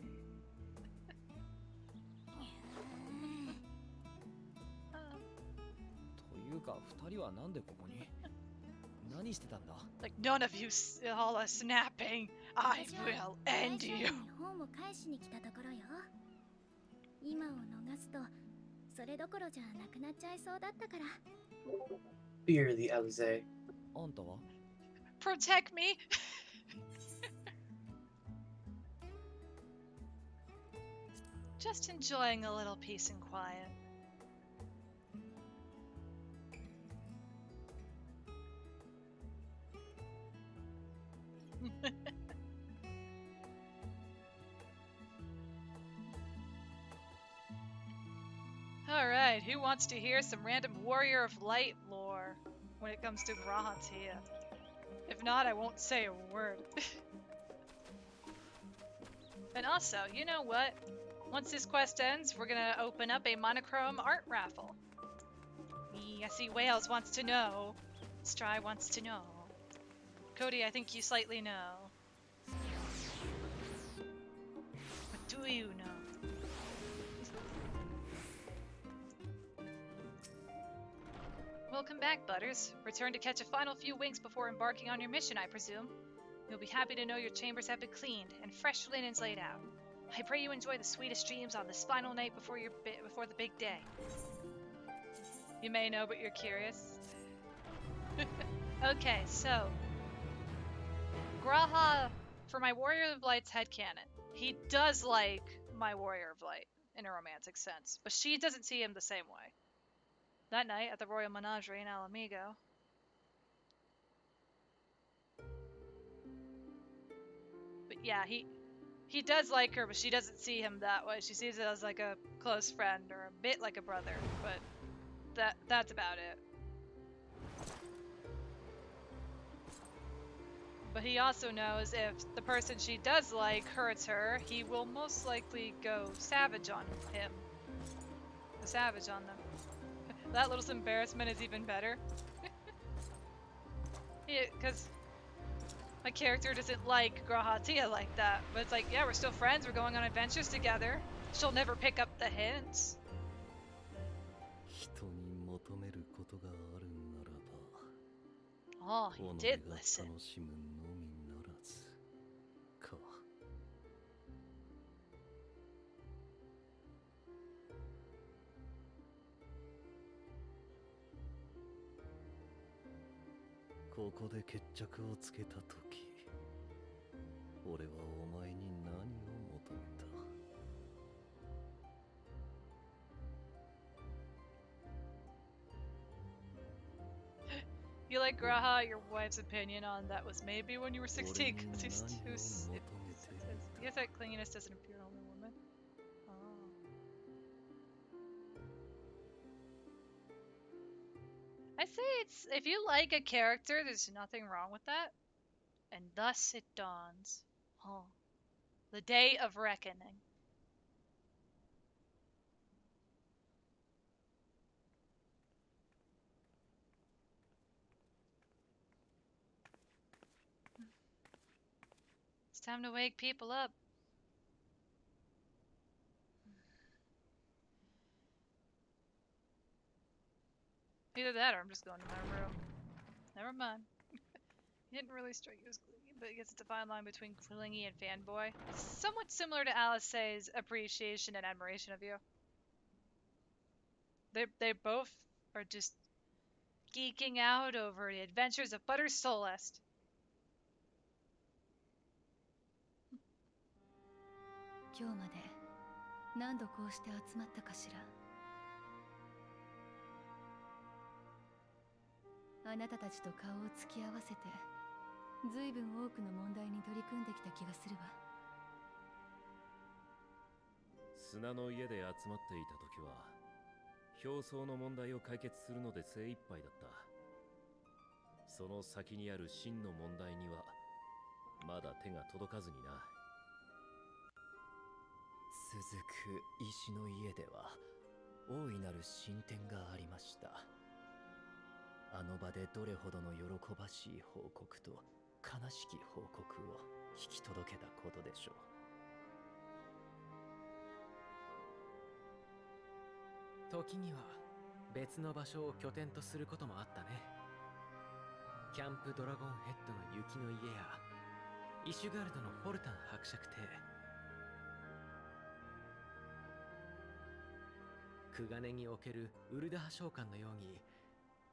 というか、二人はなんでここに？何してたんだ？ Like none of you all are snapping. I 私は will 大 end 社 you. 員に本を返しに来たところよ。今を逃すとそれどころじゃなくなっちゃいそうだったから。 Fear the Alize. あんたは？ Protect me. Just enjoying a little peace and quiet. Alright, who wants to hear some random Warrior of Light lore when it comes to Grahatia? If not, I won't say a word. And also, you know what? Once this quest ends, we're gonna open up a monochrome art raffle. I see Wales wants to know. Stry wants to know. Cody, I think you slightly know. What do you know? Welcome back, Butters. Return to catch a final few winks before embarking on your mission, I presume. You'll be happy to know your chambers have been cleaned and fresh linens laid out. I pray you enjoy the sweetest dreams on this final night before the big day. You may know, but you're curious. Okay, so Graha, for my Warrior of Light's headcanon, he does like my Warrior of Light in a romantic sense, but she doesn't see him the same way. That night at the Royal Menagerie in Alamigo, but yeah, he does like her, but she doesn't see him that way. She sees it as like a close friend or a bit like a brother, but that's about it. But he also knows if the person she does like hurts her, he will most likely go savage on him. Go savage on them. That little embarrassment is even better. Because my character doesn't like Grahatia like that. But it's like, yeah, we're still friends. We're going on adventures together. She'll never pick up the hints. 人に求めることがあるなら Oh, ば、 he 己 did が listen. 楽しむのみならずか。ここで決着をつけたとき、俺はお前に何を求めた？ feel like Graha, your wife's opinion on that was maybe when you were 16 because he's too. You guess that clinginess doesn't appear in only women. Oh. I say it's if you like a character, there's nothing wrong with that. And thus it dawns. Oh. The day of reckoning. It's time to wake people up. Either that or I'm just going to my room. Never mind. He didn't really strike you as clingy, but I guess it's a fine line between clingy and fanboy. It's somewhat similar to Alice's appreciation and admiration of you. They both are just geeking out over the adventures of Butter Solest. 今日まで何度こうして集まったかしら。あなたたちと顔を突き合わせて、ずいぶん多くの問題に取り組んできた気がするわ。砂の家で集まっていた時は表層の問題を解決するので精一杯だった。その先にある真の問題にはまだ手が届かずにな。続く石の家では大いなる進展がありました。あの場でどれほどの喜ばしい報告と悲しき報告を引き届けたことでしょう。時には別の場所を拠点とすることもあったね。キャンプドラゴンヘッドの雪の家やイシュガルドのフォルタン伯爵邸、クガネにおけるウルダハ召喚のように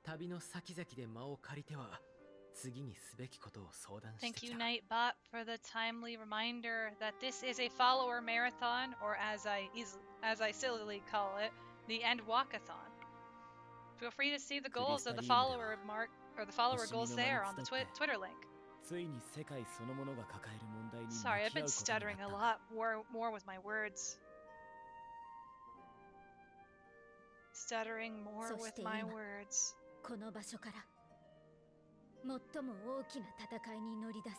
旅の先々で間を借りては次にすべきことを相談してきた。 Thank you, Nightbot, for the timely reminder that this is a follower marathon, or as I sillily call it, the Endwalkathon. Feel free to see the goals of the follower mark or the follower goals there on the Twitter link. ついに世界そのものが抱える問題に向き Sorry, 合 I've うことに been なった stuttering a lot more with my words. Stuttering more with my words. この場所から最も大きな戦いに乗り出す。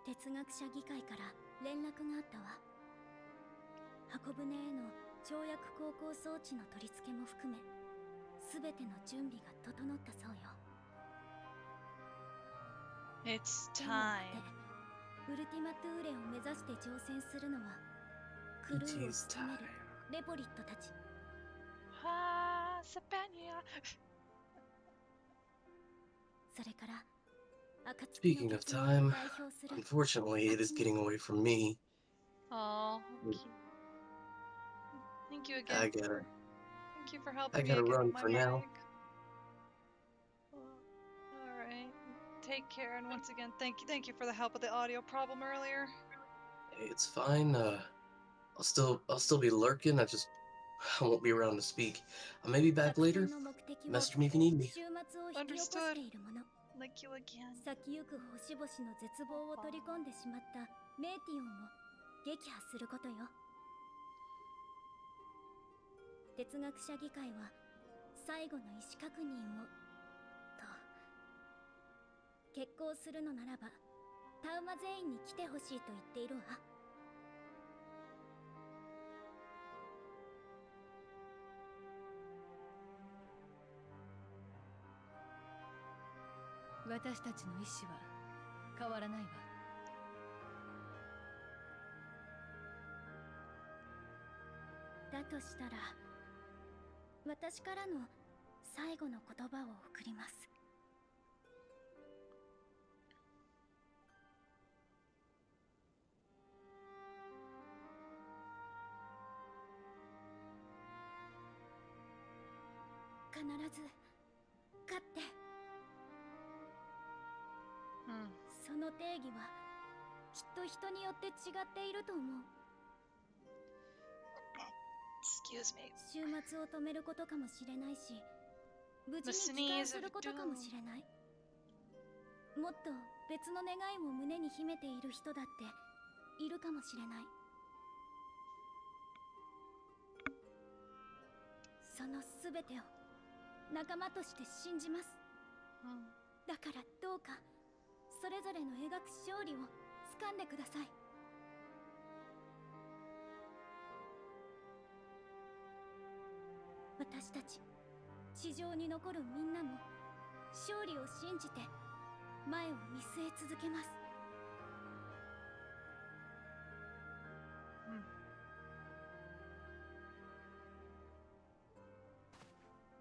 哲学者議会から連絡があったわ。箱舟への跳躍航行装置の取り付けも含め、すべての準備が整ったそうよ。It's 天の果 time. てウルティマトゥーレを目指して挑戦するのはクルーを務めるレポリットたち。Ah, Sabania. それから Speaking of time, unfortunately, it is getting away from me. Oh, thank you again. I Thank you for helping me gotta again run with my for now. mic. All right. Take care, and once again, thank you for the help with the audio problem earlier. Hey, it's fine. I'll still be lurking. I won't be around to speak. I may be back later. Message me if you need me. Understood. Like you again. 先行く星々の絶望を取り込んでしまったメーティオンを撃破することよ。哲学者議会は最後の意思確認をと決行するのならばタウマ全員に来てほしいと言っているわ。私たちの意志は変わらないわ。だとしたら私からの最後の言葉を送ります。必ず勝ってその定義はきっと人によって違っていると思う。 Excuse me. 終末を止めることかもしれないし、無事 The に帰還 sneeze す of ることかも doom. しれない。もっと別の願いも胸に秘めている人だっているかもしれない。その全てを仲間として信じます。だからどうかそれぞれの描く勝利を掴んでください。私たち地上に残るみんなも勝利を信じて前を見据え続けます。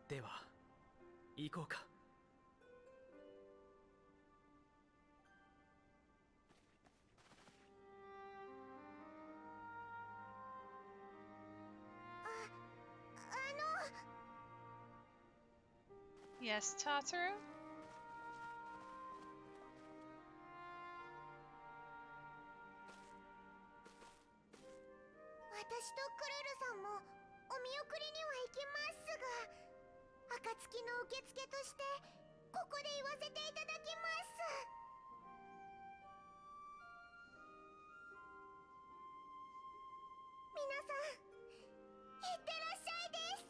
では行こうか。Yes, Tataru? 私とクルルさんもお見送りには行きますが、暁の受付としてここで言わせていただきます。皆さんいってらっしゃいです。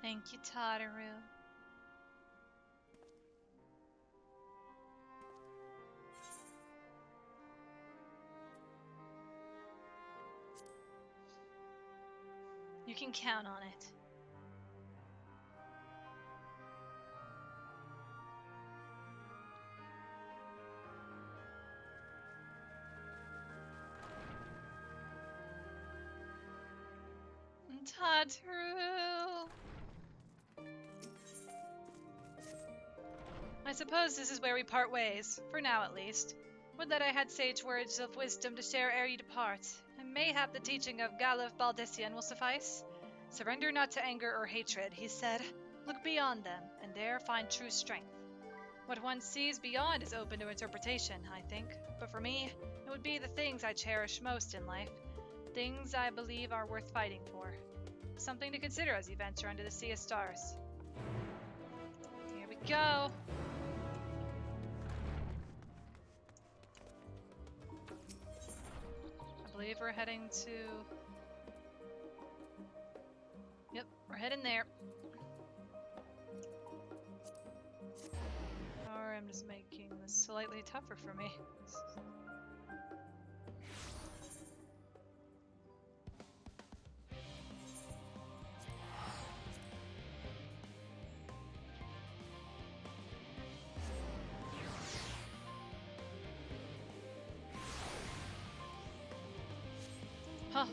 Thank you, Tataru. You can count on it. Tataru! I suppose this is where we part ways, for now at least. Would that I had sage words of wisdom to share ere you depart, and mayhap the teaching of Galuf Baldessian will suffice. Surrender not to anger or hatred, he said. Look beyond them, and there find true strength. What one sees beyond is open to interpretation, I think, but for me, it would be the things I cherish most in life, things I believe are worth fighting for. Something to consider as you venture under the sea of stars. Here we go! I believe we're heading to... Yep, we're heading there. Or I'm just making this slightly tougher for me. Huh.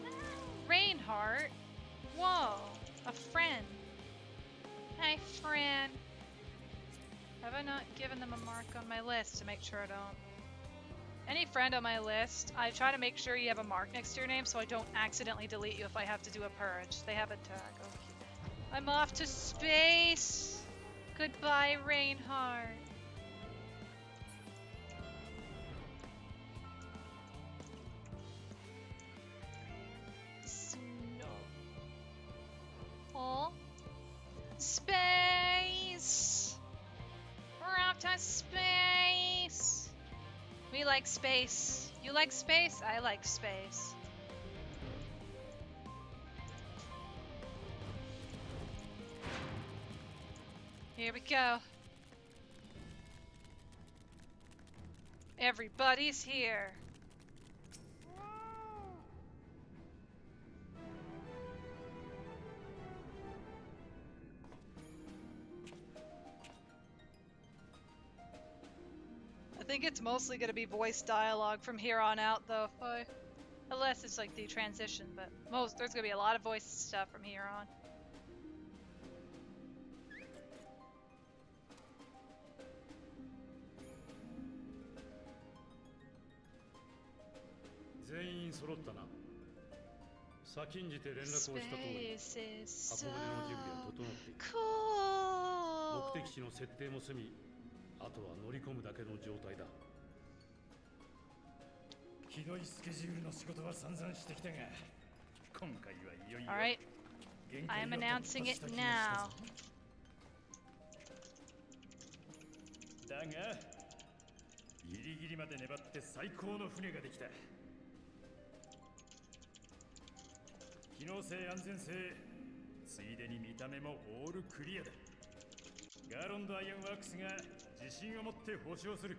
Reinhardt? Whoa, a friend. Hey, friend. Have I not given them a mark on my list to make sure I don't? Any friend on my list, I try to make sure you have a mark next to your name so I don't accidentally delete you if I have to do a purge. They have a tag. Okay. I'm off to space. Goodbye, Reinhardt. Oh. Space! We're off to space! We like space. You like space? I like space. Here we go. Everybody's here. I think it's mostly going to be voice dialogue from here on out, though, unless it's like the transition, but there's going to be a lot of voice stuff from here on. 全員揃ったな。先んじて連絡をした通り、箱舟の準備は整っている。Cool. 目的地の設定も済み、あとは乗り込むだけの状態だ。Alright. I am announcing it now. だがギリギリまで粘って最高の船ができた。機能性安全性ついでに見た目もオールクリアだ。ガーロンドアイアンワークスが自信を持って保証する。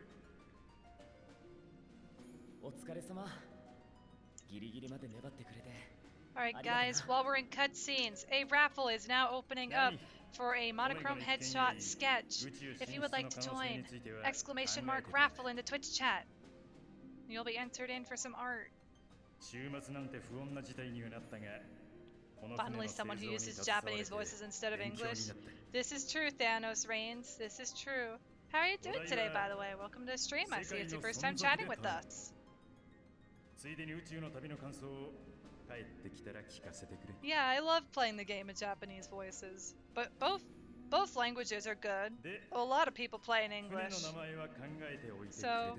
お疲れ様。ギリギリまで粘ってくれて。Alright guys, while we're in cutscenes, a raffle is now opening up for a monochrome headshot sketch. If you would like to join, exclamation mark raffle in the Twitch chat. You'll be entered in for some art. Finally someone who uses Japanese voices instead of English. This is true, Thanos Reigns. This is true. How are you doing today, by the way? Welcome to the stream. I see it's your first time chatting with us. Yeah, I love playing the game in Japanese voices, but both languages are good. A lot of people play in English, so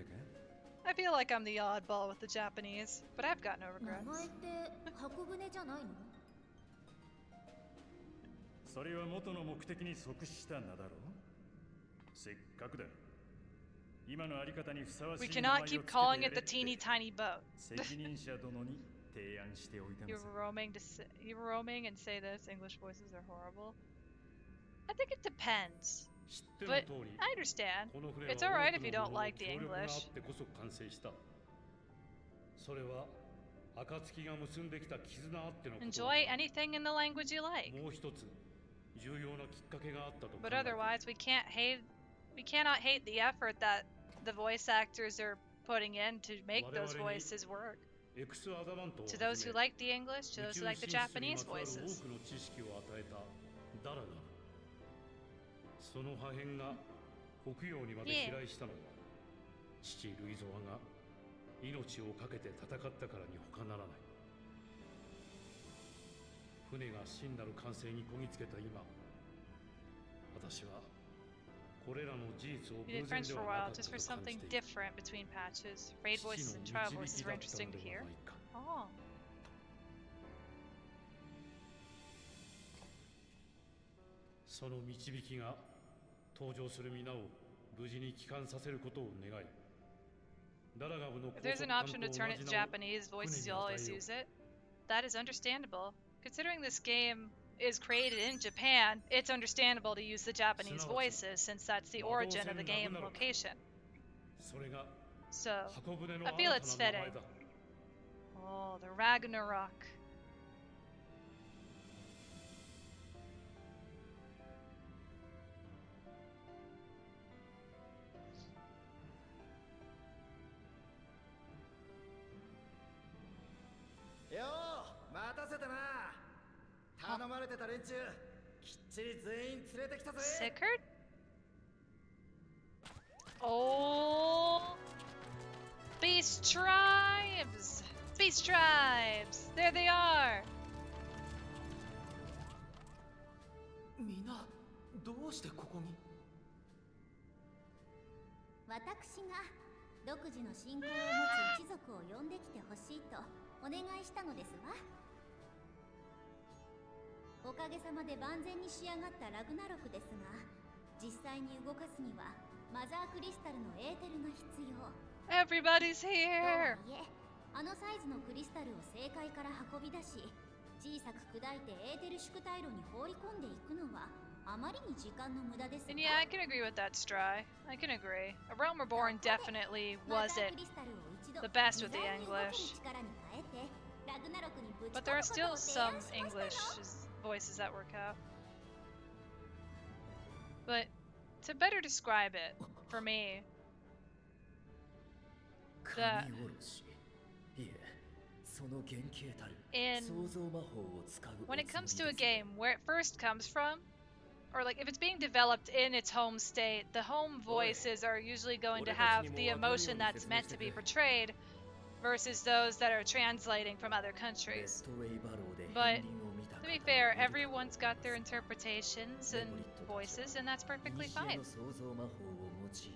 I feel like I'm the oddball with the Japanese, but I've got no regrets. それは元の目的に即した名だろう。せっかくだ。今のあり方にふさわしい We 名前を cannot つけ keep て calling や it れ the って teeny tiny boat. 責任者殿に提案しておいたの You さ。 were roaming and say this. English voices are horrible. I think it depends. 知っての But 通り I understand. この船は It's alright 多 if く you の don't 者の like the 協力があっ English. てこそ完成した。それは暁が結んできた絆あってのことだ。 Enjoy anything in the language you like. もう一つ重要なきっかけがあったと考 But えている。 otherwise, we cannot hate the effort that the voice actors are putting in to make those voices work. エクスアダマントを To は those じ who め like the English, to 宇 those 宙 who like the 進出にま Japanese つわる多 voices. くの知識を与えたダラがその破片が北洋にまで飛来したのは、父ルイゾワが命を懸けて戦ったからに他ならない。船が真なる完成にこぎつけた今、私はこれらの事実を We 偶 did 然 French で for は a なか while った just と for 感 something じている。 different between patches. Raid 父 voices の and trial 導 voices き were だったの interesting で to は hear. ないか。 Oh. その導きが登場する皆を無事に帰還させることを願い、ダラガブの If 高 there's 速 an 艦 option と to 同 turn it じ to 名を Japanese 船 voices, に you'll 与 always えよう。 use it. That is understandable. Considering this game is created in Japan, it's understandable to use the Japanese voices since that's the origin of the game location. それが So, 箱舟の I 新 feel た it's な名前 fitting. だ。 Oh, the Ragnarok. よう待たせたな。頼まれてた連中きっちり全員連れてきたぜ。 Sickard? Oh, Beast Tribes! Beast Tribes! There they are! みんなどうしてここに？私が独自の信仰を持つ一族を呼んできてほしいとお願いしたのですわ。おかげさまで万全に仕上がったラグナロクですが、実際に動かすにはマザークリスタルのエーテルが必要。 Everybody's と here! はいえ、あのサイズのクリスタルを正解から運び出し、小さく砕いてエーテル縮体炉に放り込んでいくのはあまりに時間の無駄ですわ。 And yeah, I can agree with that, Stry. I can agree. A Realm Reborn definitely マザー wasn't クリスタルを一度 the best with the 自在に動ける English. 力に変えてラグナロクにぶち But 込 there む are こと still を提 some 案しました English の。 voices that work out. But to better describe it, for me, 神殺し。いえ、その原型たる in 創造魔法を使う when it おつ comes も to り a ですね。 game, where it first comes from, or like if it's being developed in its home state, the home voices are usually going to have the emotion that's meant to be portrayed versus those that are translating from other レ countries. ストウェイバローで But 片鱗を見た To be 方 fair, もいるかと everyone's got their interpretations and voices, and that's perfectly 古 fine. の創造魔法を用いて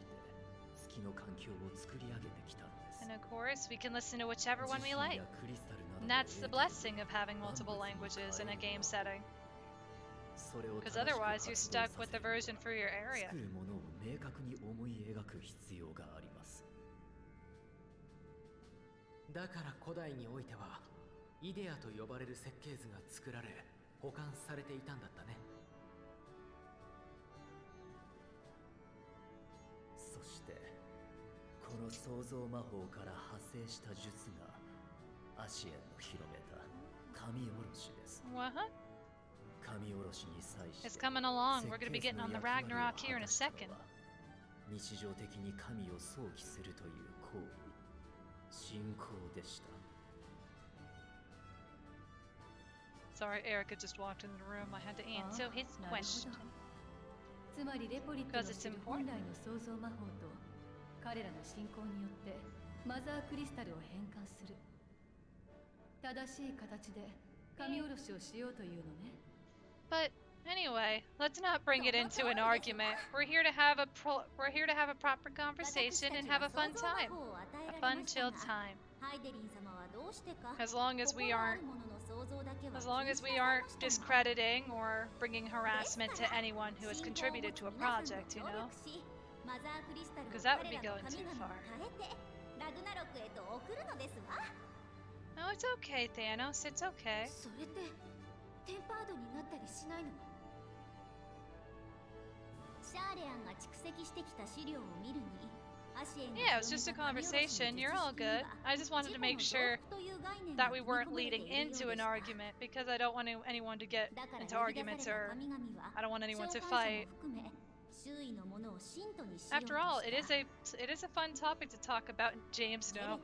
月の環境を作り上げてきたのです。And of course, we can listen to whichever one we 慈悲 like. やクリスタルなど And を that's the 得て blessing of having 万物 multiple に languages in 変 a える game の setting. それを Because 正しく otherwise, you're 発動 stuck さ with せ the version for your area. 作るものを明確に思い描く必要があります。だから古代においてはイデアと呼ばれる設計図が作られ保管されていたんだったね。そしてこの創造魔法から派生した術がアシエンの広めた神おろしです。 What? 神おろしに際して It's coming along. 設 We're 計 gonna be 図 getting の on the 役割を Ragnarok 果 here in a たしたの second. は日常的に神を想起するという行為、信仰でした。 Sorry, Erica just walked in the room. I had to answer his なるほ question. ど。つまりレポリットの Because 知 it's る important. 本来の創造魔法と彼らの信仰によってマザークリスタルを変換する。正しい形で神おろしをしようというのね。But anyway, let's not bring it into an argument. We're here to have a proper conversation and have a fun time. A fun, chill time. As long as we aren't discrediting or bringing harassment to anyone who has contributed to a project, you know? Because that would be going too far. No, it's okay, Thanos. It's okay. それってテンパードになったりしないの？シャーレアンが蓄積してきた資料を見るに、アシエンが Yeah, it was just a conversation. You're all good. I just wanted to make sure that we weren't leading into an argument because I don't want anyone to get into arguments or I don't want anyone to fight. After all, it is a fun topic to talk about, James. No.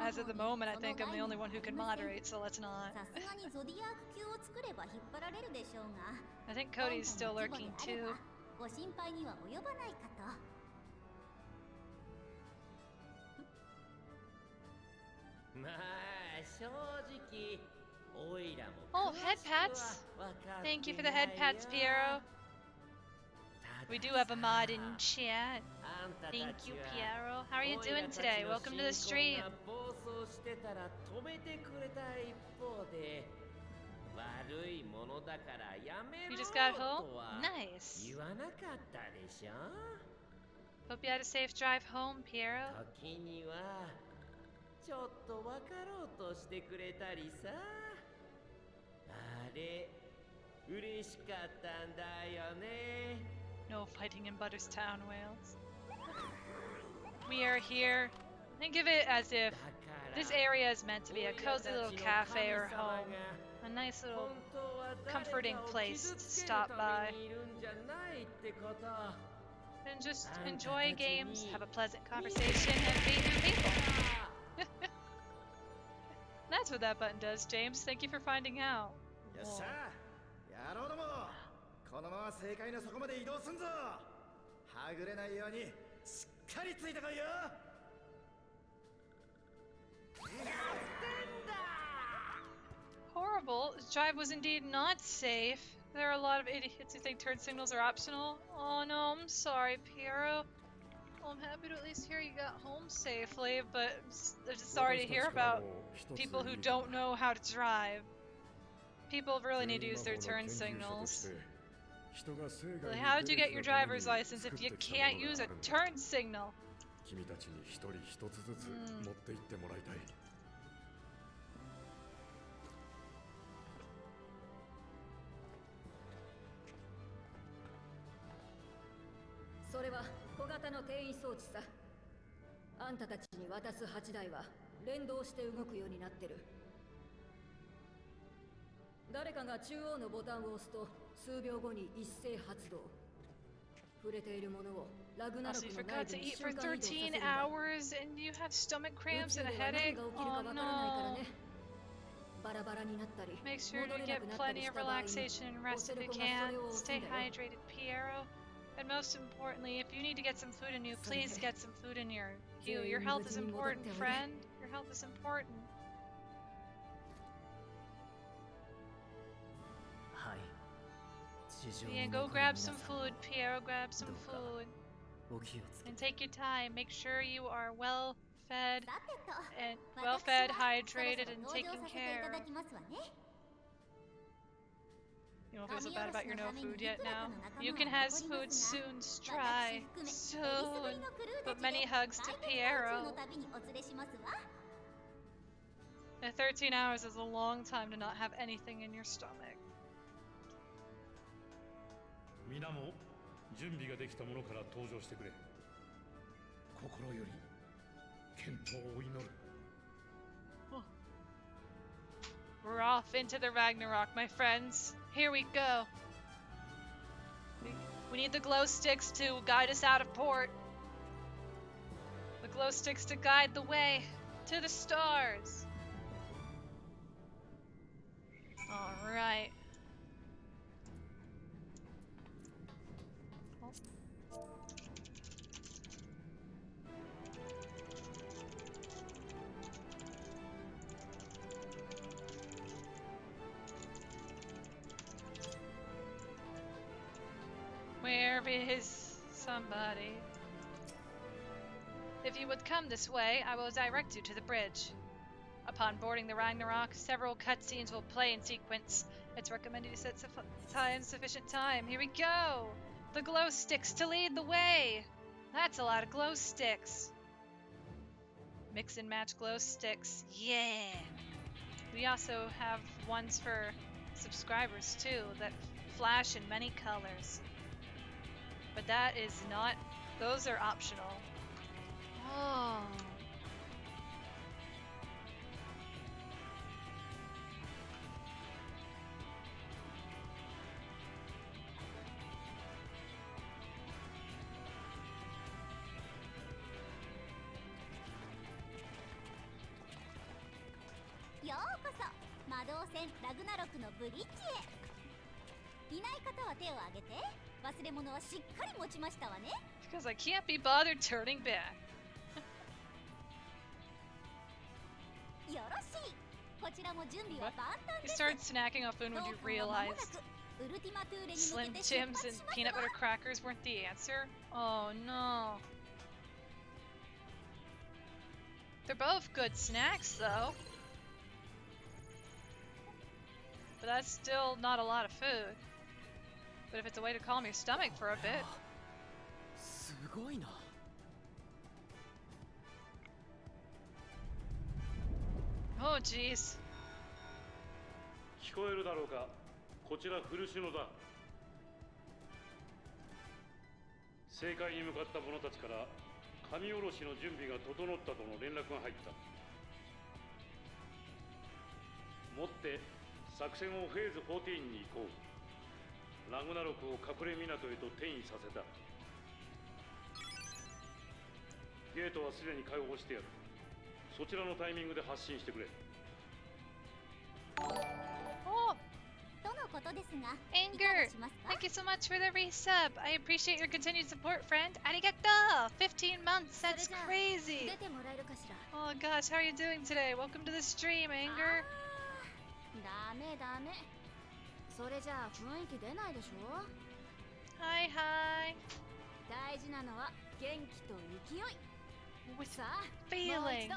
As of the moment, I think I'm the only one who can moderate, so let's not. I think Cody's still lurking too. ご心配には及ばないかと。まあ正直オイラも Oh, head pats. Thank you for the head pats, Piero. We do have a mod in chat. Thank you, Piero. How are you doing today? Welcome to the stream. You just got home? Nice. Hope you had a safe drive home, Piero. 時にはちょっと分かろうとしてくれたりさ。あれ嬉しかったんだよね。 No fighting in Butterstown, Wales. We are here. Think of it as if this area is meant to be a cozy little cafe or home. A nice little comforting place to stop by. And just enjoy games, have a pleasant conversation, and meet new people. That's what that button does, James. Thank you for finding out. よっしゃ、やろうども。このまま正解の底まで移動すんぞ。はぐれないようにしっかりついてこいよ。 Horrible. This drive was indeed not safe. There are a lot of idiots who think turn signals are optional. Oh no, I'm sorry, Piero. Well, I'm happy to at least hear you got home safely, but I'm just sorry to hear about people who don't know how to drive. People really need to use their turn signals. Like, how did you get your driver's license if you can't use a turn signal? 君たちに一人一つずつ持って行ってもらいたい。それは小型の転移装置さ。あんたたちに渡す8台は連動して動くようになってる。誰かが中央のボタンを押すと数秒後に一斉発動。触れているものをラグナロ Also, ク you の内 forgot 部 to に eat 瞬 for 間移動させるん 13 だ。 hours and you have stomach 宇 cramps 宙 and で a は何 headache? が起きるか Oh わからないから no. ね。バラバラになったり、 Make sure 戻 to れな get くなったり plenty し of た場合に、 relaxation and オ rest セ if ロ you コがそ can. れを押す Stay んだよ。 hydrated, Piero. And most importantly, if you need to get some food in you, please get some food in you. Your health is important, friend. Your health is important. はい。地上 Yeah, に go 残る grab 皆さ some んも food, Piero. Grab some どうか food. お気をつけ And て。 take your time. Make sure you are well fed さてと and 私 well fed, はそろ hydrated, そろ and 登場 taken させてい care ただ of. きますわね You don't feel so bad about your no food yet now. You can have food soon. Try 私含めえりすぐり soon. のクルー But たち many で hugs 外 to 国道中の Piero. 旅にお連れしますわ 13 hours is a long time to not have anything in your stomach. 皆も準備ができたものから登場してくれ。心より健闘を祈る。 We're off into the Ragnarok, my friends. Here we go. We need the glow sticks to guide us out of port. The glow sticks to guide the way to the stars. All right. Where is somebody? If you would come this way, I will direct you to the bridge. Upon boarding the Ragnarok, several cutscenes will play in sequence. It's recommended you set sufficient time. Here we go! The glow sticks to lead the way! That's a lot of glow sticks. Mix and match glow sticks. Yeah! We also have ones for subscribers too that flash in many colors. But that is not, those are optional. Oh. Yo うこそ魔導戦ラグナロクのブリッジへいない方は手を挙げて忘れ物はしっかり持ちましたわね Because I can't be bothered turning back. よろしいこちらも準備は万端 You です started snacking off food when you 当館は間もな realized くウルティマトゥーレに Slim 向けて出 Jims 発 and します peanut わ butter crackers weren't the answer? Oh no. They're both good snacks though. But that's still not a lot of food. But if it's a way to calm your stomach for a bit. すごいな。 Oh jeez. 聞こえるだろうか。こちら古篠だ。正解に向かった者たちから神下ろしの準備が整ったとの連絡が入った。もって作戦をフェーズ14に行こう。ラグナロクを隠れ港へと転移させた。ゲートはすでに開放してある。そちらのタイミングで発進してくれ。 Oh, とのことですが Anger. いかがしますか Thank you so much for the resub. I appreciate your continued support, friend. Arigato! 15 months, that's それじゃあ crazy. 出てもらえるかしら Oh gosh, how are you doing today? Welcome to the stream, Anger. ダメダメそれじゃあ雰囲気出ないでしょ Hi, hi. 大事なのは元気と勢い With さあもう feeling. 一度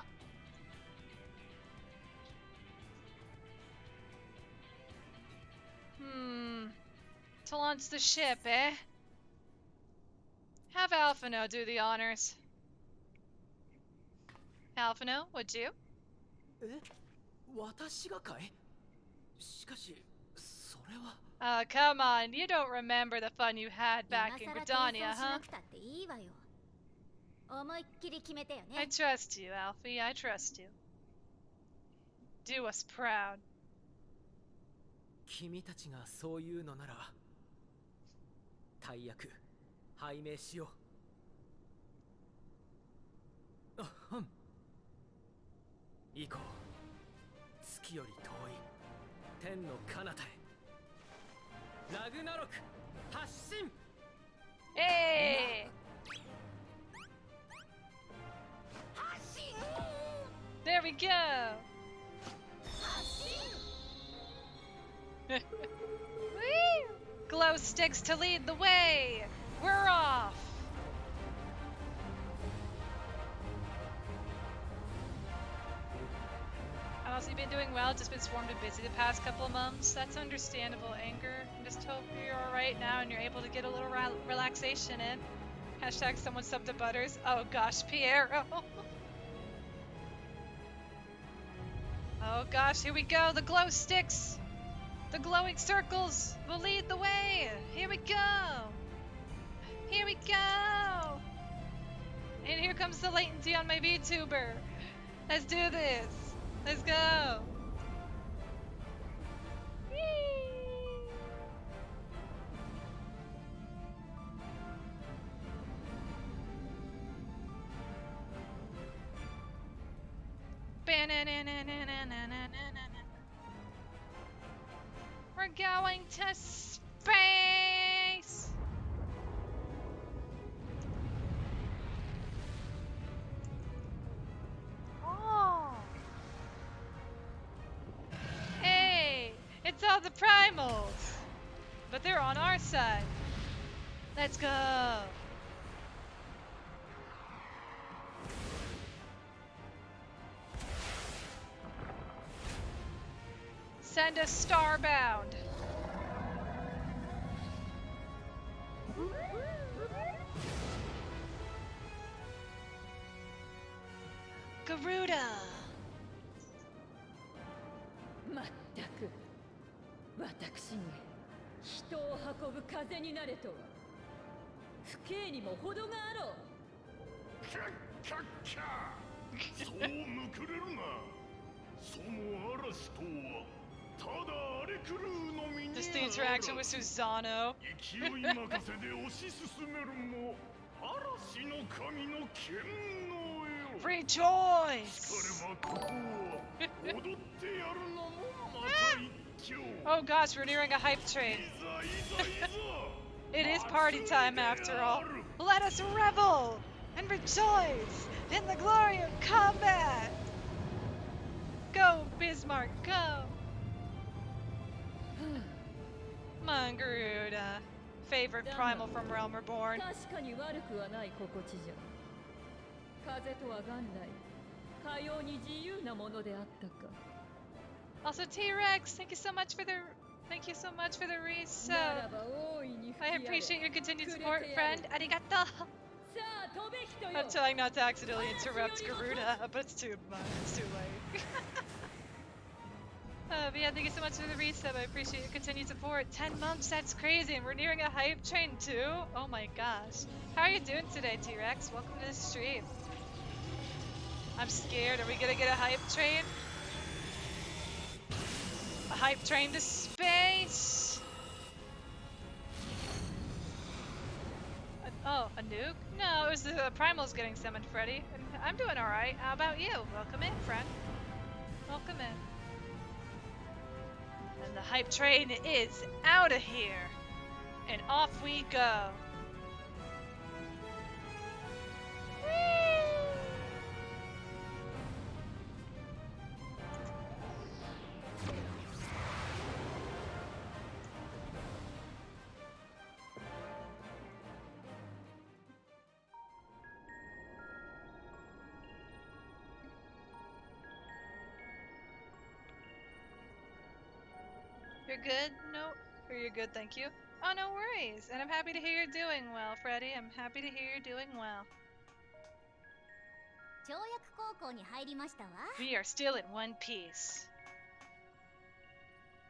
To launch the ship, eh? Have Alphino do the honors. Alphino, would you? え、私がかい？しかし、それは。 Come on, you don't remember the fun you had 今 back in 更 Gridania, 謙遜しな huh? くたっていいわよ思いっきり決めてよ I ね trust you, Alfie, I trust you. Do us proud. 君たちがそう言うのなら、大役拝命しよう。あ、うん。行こう。月より遠い天の彼方へ。ラグナロク発進。 Hey! 発進 There we go! 発進 Woo! Glow sticks to lead the way! We're off! doing well. Just been swarmed and busy the past couple of months. That's understandable anger. Just hope you're alright now and you're able to get a little relaxation in. Hashtag someone subbed to Butters. Oh gosh, Piero. Oh gosh, here we go. The glow sticks. The glowing circles will lead the way. Here we go. Here we go. And here comes the latency on my VTuber. Let's do this. Let's go. We're going to space. Oh. Hey, it's all the primals. But they're on our side. Let's go. Send us starbound. Garuda. まったく私に人を運ぶ風になれとは不敬にも程があろう。キャッキャッキャそうむくれるな。その嵐とはただ荒れ狂うのみに Just the interaction with Susano. 勢い任せで推し進めるも嵐の神の剣のよ。 Rejoice! 疲ればここは踊ってやるのもまた一興。 Oh gosh, we're nearing a hype train. It is party time after all. Let us revel and rejoice in the glory of combat. Go, Bismarck, go. Garuda, favorite primal from Realm Reborn. 確かに悪くはない心地じゃ。風とは元来かように自由なものであったか。 Also, T-Rex, thank you so much for the resub. I appreciate your continued support, friend. Arigato. I'm trying not to accidentally interrupt Garuda, but it's too much. It's too late. But yeah, thank you so much for the resub. I appreciate your continued support. 10 months, that's crazy. And we're nearing a hype train too. Oh my gosh. How are you doing today, T-Rex? Welcome to the stream. I'm scared. Are we gonna get a hype train? A hype train to space! Oh, a nuke? No, it was the primals getting summoned, Freddy. And I'm doing alright. How about you? Welcome in, friend. Welcome in. And the hype train is out of here. And off we go. You're good? No? Or you're good, thank you. Oh, no worries. And I'm happy to hear you're doing well, Freddy. I'm happy to hear you're doing well. 跳躍高校に入りましたわ。 We are still in one piece.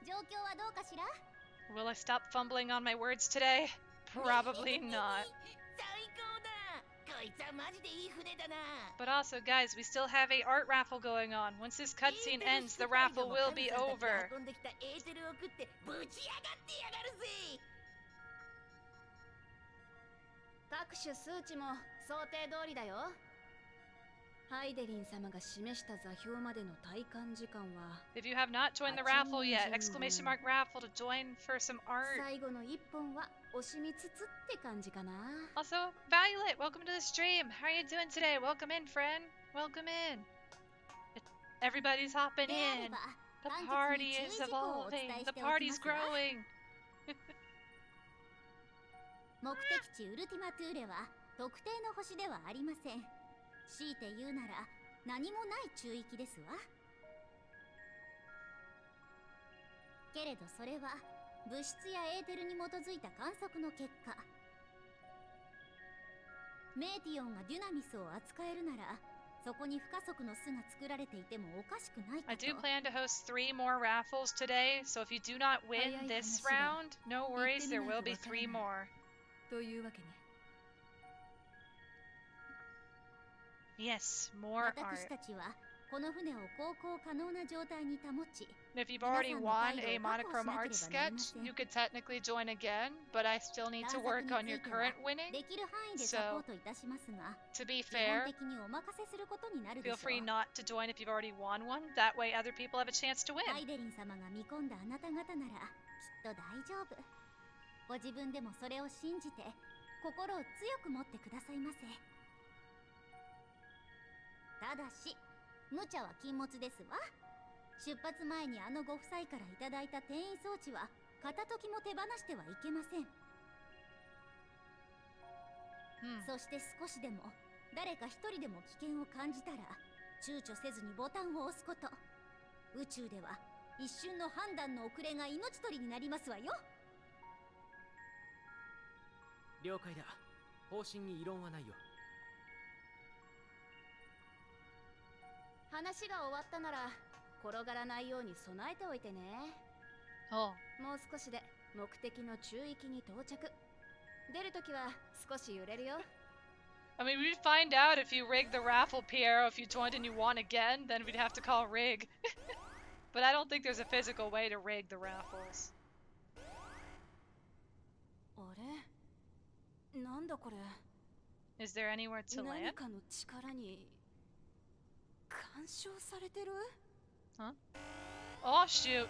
状況はどうかしら？ Will I stop fumbling on my words today? Probably not. 最高だ。こいつはマジでいい船だな。 But also, guys, we still have a art raffle going on. Once this cutscene ends, the raffle will be over. 運んできたエーテルを食ってぶち上がってやがるぜ。各種数値も想定通りだよ。ハイデリン様が示した座標までの体感時間は If you have not joined the raffle yet, exclamation mark raffle to join for some art. 最後の一本は惜しみつつって感じかな。 Also, Violet, welcome to the stream. How are you doing today? Welcome in, friend. Welcome in. Everybody's hopping in. The party is evolving. The party's growing. 目的地ウルティマトゥーレは特定の星ではありません。強いて言うなら何もない中域ですわ。けれどそれは物質やエーテルに基づいた観測の結果。メーティオンがデュナミスを扱えるなら、そこに不可足の巣が作られていてもおかしくないか I と。 do plan to host 3 more raffles today, so if you do not win this round, no worries, there will be 3 more. というわけね。Yes, more 私 art. たちはこの船を航行可能な状態に保ち、 And if you've 皆 already さんの won 退 a 路を確保 monochrome しなけ art ればなりま sketch, せん。 you could technically join again, but I still need 探 to 索 work に on つ your いては current winning. できる範囲でサポートいたしますが、 To be 基本 fair, 的にお任せすることになるで feel しょう。 free not to join if you've already won one. That way other people have a chance to ハ win. イデリン様が見込んだあなた方ならきっと大丈夫。ご自分でもそれを信じて心を強く持ってくださいませ。ただし無茶は禁物ですわ。出発前にあのご夫妻からいただいた転移装置は片時も手放してはいけません。そして少しでも誰か一人でも危険を感じたら躊躇せずにボタンを押すこと。宇宙では一瞬の判断の遅れが命取りになりますわよ。了解だ。方針に異論はないよ。話が終わったなら転がらないように備えておいてね。Oh. もう少しで目的の中域に到着。出るときは少し揺れるよ。I mean, we'd find out if you rigged the raffle, Piero. If you joined and you won again, then we'd have to call rig. But I don't think there's a physical way to rig the raffles. あれ、なんだこれ。 Is there anywhere to 何 land? かの力に干渉されてる？ Huh? Oh, shoot.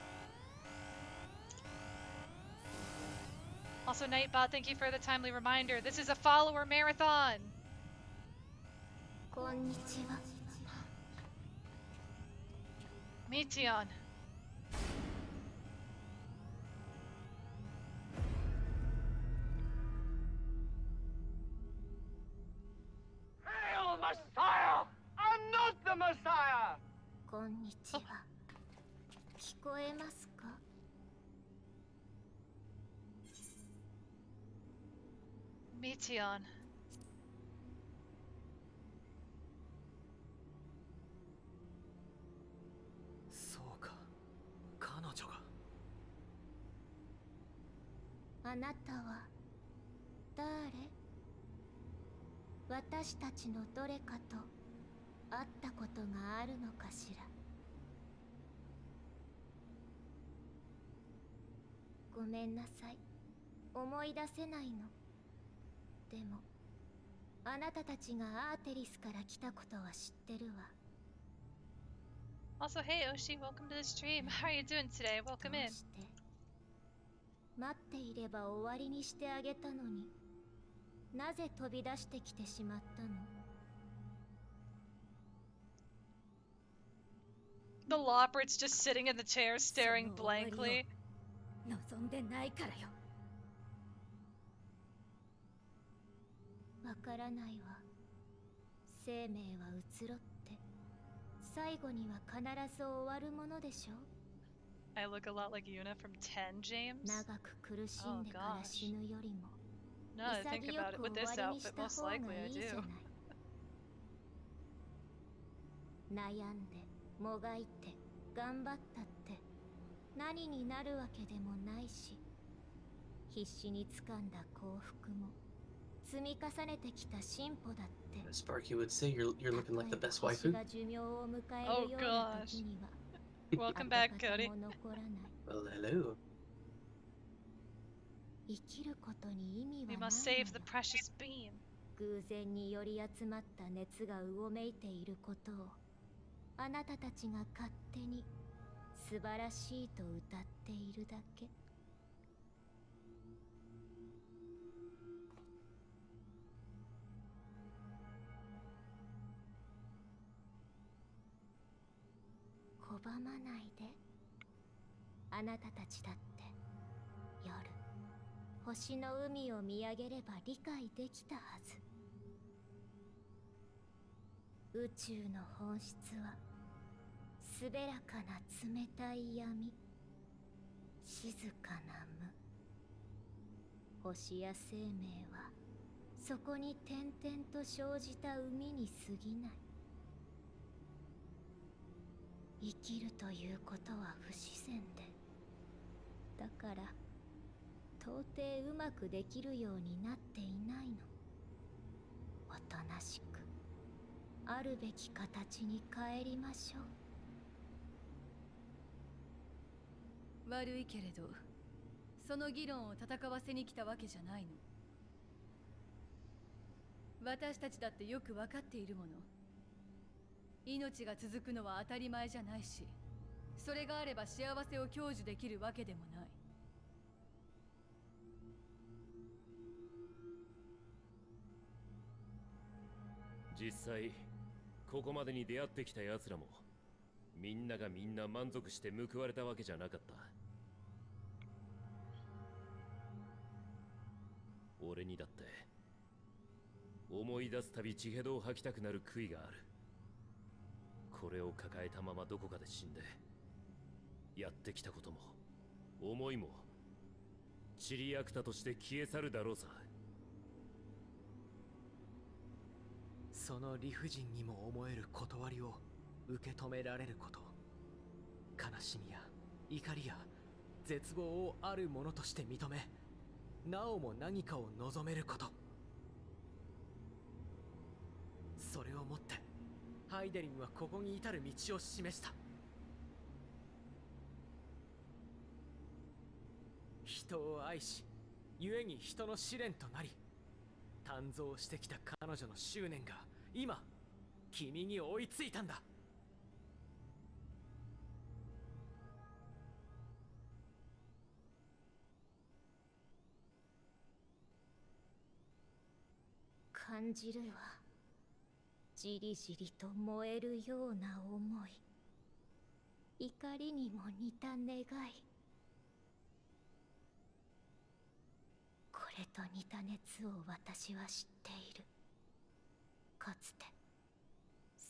Also, Nightbot, thank you for the timely reminder. This is a follower marathon. こんにちは。 Meteon. Hail, Messiah! I'm not the Messiah! こんにちは。聞こえますか？ Meteon. そうか、彼女が。あなたは誰？私たちのどれかと会ったことがあるのかしら。ごめんなさい、思い出せないの。でもあなたたちがアーテリスから来たことは知ってるわ。 Also, hey Oshi, welcome to the stream. How are you doing today? ど Welcome う in. して待っていれば終わりにしてあげたのに、なぜ飛び出してきてしまったの？ The Loprit's just sitting in the chair staring blankly. 望んでないからよ。わからないわ。生命は移ろって最後には必ず終わるものでしょう。 I look a lot like Yuna from 10, James. 長く苦しんでから死ぬよりも No, I think 潔 about it く with 終 this わりにし outfit, た most 方が likely I いいじゃ do. ない。悩んでもがいて頑張ったって何になるわけでもないし、必死に掴んだ幸福も積み重ねてきた進歩だって。 Sparky would say you're looking like the best 星 waifu. が寿命を迎え Oh るような gosh. 時には Welcome back, 跡 Cody. 形も残らない。 Well, hello. 生きることに意味 We はない must の save よ。 the precious beam. 偶然により集まった熱がうごめいていることをあなたたちが勝手に素晴らしいと歌っているだけ。拒まないで。あなたたちだって夜星の海を見上げれば理解できたはず。宇宙の本質はすべらかな冷たい闇。静かな無。星や生命はそこに点々と生じた海に過ぎない。生きるということは不自然で、だから到底うまくできるようになっていないの。おとなしくあるべき形に帰りましょう。悪いけれど、その議論を戦わせに来たわけじゃないの。私たちだってよく分かっているもの。命が続くのは当たり前じゃないし、それがあれば幸せを享受できるわけでもない。実際ここまでに出会ってきた奴らもみんながみんな満足して報われたわけじゃなかった。俺にだって思い出すたび血へどを吐きたくなる悔いがある。これを抱えたままどこかで死んで、やってきたことも思いも塵り役たとして消え去るだろうさ。その理不尽にも思える断りを受け止められること、悲しみや怒りや絶望をあるものとして認め、なおも何かを望めること、それをもってハイデリンはここに至る道を示した。人を愛し、故に人の試練となり、誕生してきた彼女の執念が今君に追いついたんだ。感じるわ。じりじりと燃えるような思い。怒りにも似た願い。これと似た熱を私は知っている。かつて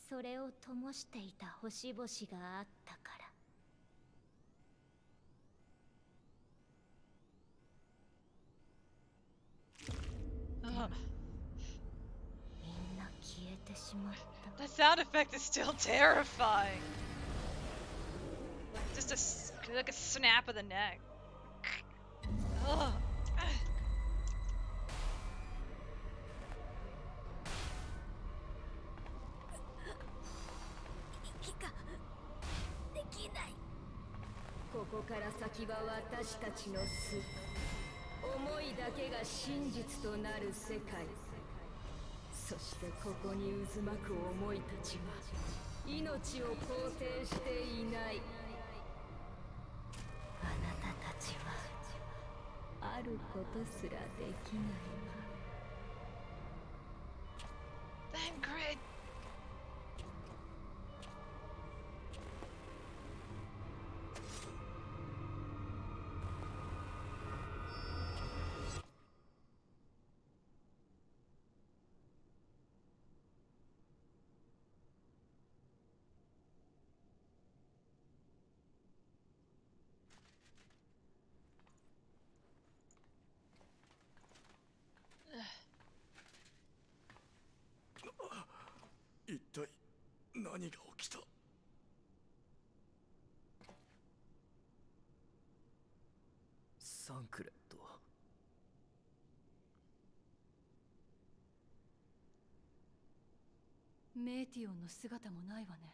それを灯していた星々があったから。Ugh. みんな消えてしまった。 That sound effect is still terrifying. Just like a snap of the neck. Ugh. できない。ここから先は私たちの巣。思いだけが真実となる世界。そしてここに渦巻く思いたちは命を肯定していない。あなたたちはあることすらできないわ。 Then grid. .一体何が起きた。サンクレット。メーティオンの姿もないわね。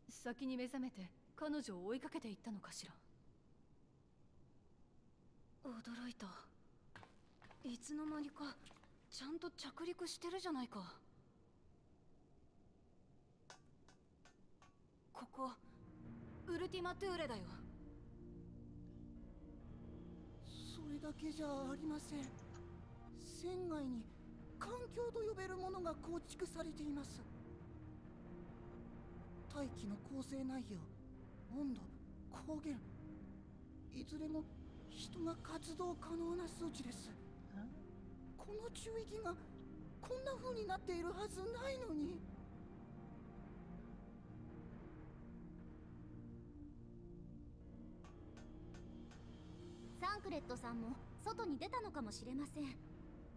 先に目覚めて彼女を追いかけていったのかしら。驚いた。いつの間にかちゃんと着陸してるじゃないか。ここウルティマトゥーレだよ。それだけじゃありません。船外に環境と呼べるものが構築されています。大気の構成内容、温度、光源、いずれも人が活動可能な数値です。この中域がこんな風になっているはずないのに。ンクレットさんも外に出たのかもしれません。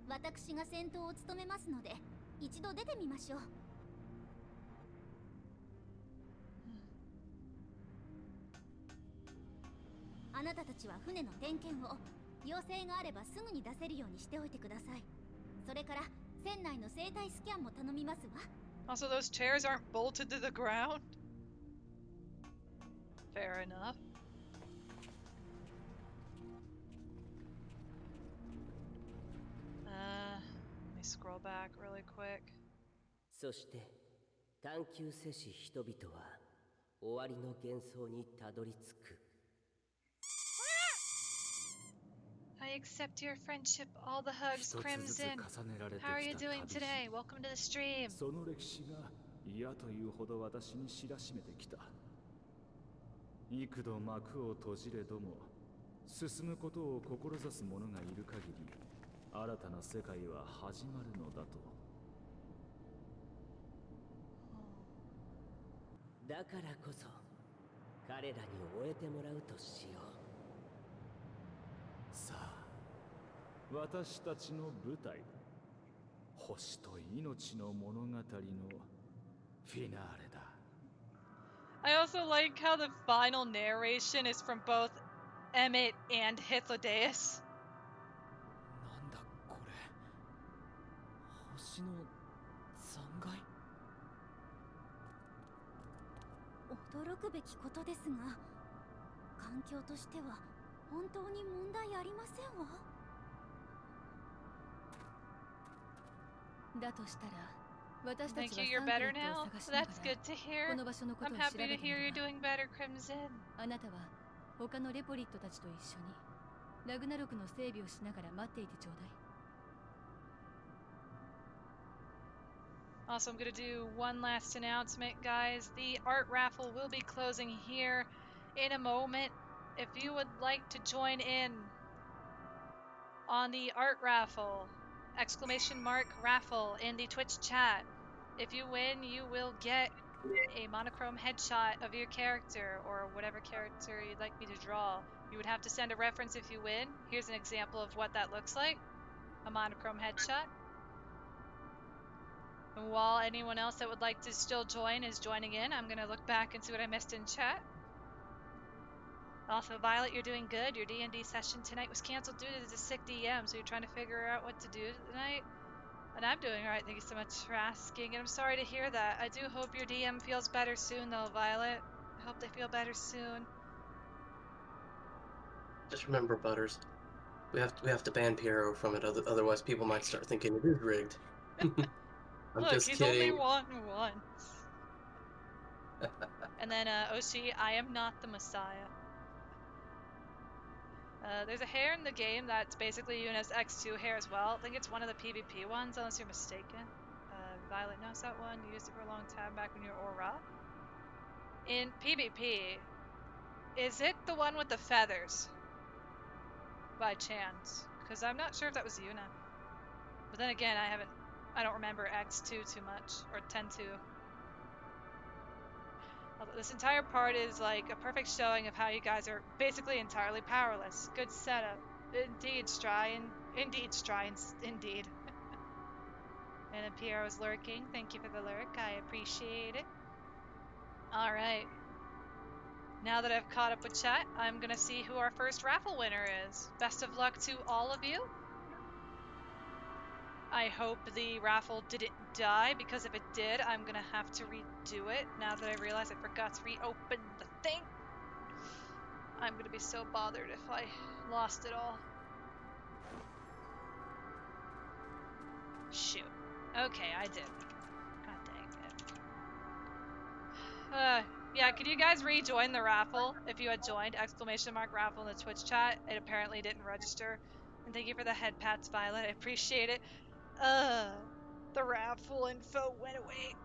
私が先頭を務めますので、一度出てみましょう。あなたたちは船の点検を、要請があればすぐに出せるようにしておいてください。それから船内の生態スキャンも頼みますわ。Also, those chairs aren't bolted to the ground. Fair enough. Let me scroll back really quick. そして探求せし人々は終わりの幻想にたどり着く。 I accept your friendship, all the hugs, Crimson. How are you doing today? Welcome to the stream. その歴史が嫌というほど私に知らしめてきた。幾度幕を閉じれども、進むことを志す者がいる限り、新たな世界は始まるのだと。だからこそ彼らに終えてもらうとしよう。さあ、私たちの舞台、星と命の物語のフィナーレだ。I also like how the final narration is from both Emmett and Hythlodaeus. なんだこれ、星の残骸。驚くべきことですが、環境としては本当に問題ありませんわ。だとしたら、私た Thank ちは you, サ you're ンクレ better ットを now. 探しなが That's ら good to hear. この場所のこと I'm を調 happy べ to てみ hear る you're わ。 doing better, Crimson. あなたは他のレポリットたちと一緒にラグナロクの整備をしながら待っていてちょうだい。 Also, I'm going to do one last announcement, guys. The art raffle will be closing here in a moment. If you would like to join in on the art raffle, !raffle in the Twitch chat. If you win, you will get a monochrome headshot of your character or whatever character you'd like me to draw. You would have to send a reference if you win. Here's an example of what that looks like. A monochrome headshot. And while anyone else that would like to still join is joining in, I'm going to look back and see what I missed in chat. Also, Violet, you're doing good. Your D&D session tonight was canceled due to the sick DM, so you're trying to figure out what to do tonight. And I'm doing alright, thank you so much for asking. And I'm sorry to hear that. I do hope your DM feels better soon, though, Violet. I hope they feel better soon. Just remember, Butters, we have to ban Piero from it, otherwise people might start thinking it is rigged. I'm Look, just he's kidding. only won once. And then, Oshi, I am not the Messiah. There's a hair in the game that's basically Yuna's X2 hair as well. I think it's one of the PvP ones, unless you're mistaken. Violet knows that one. You used it for a long time back when you were Aura. In PvP, is it the one with the feathers? By chance? Because I'm not sure if that was Yuna. But then again, I don't remember X2 too much, or 10-2. This entire part is like a perfect showing of how you guys are basically entirely powerless. Good setup. Indeed, Strine. Indeed, Strines. Indeed. And then Piero's lurking. Thank you for the lurk. I appreciate it. Alright. Now that I've caught up with chat, I'm gonna see who our first raffle winner is. Best of luck to all of you. I hope the raffle didn't die, because if it did, I'm gonna have to redo it. Now that I realize I forgot to reopen the thing, I'm gonna be so bothered if I lost it all. Shoot. Okay, I did. God dang it. Yeah, could you guys rejoin the raffle if you had joined !raffle in the Twitch chat? It apparently didn't register. And thank you for the head pats, Violet. I appreciate it. The raffle info went away.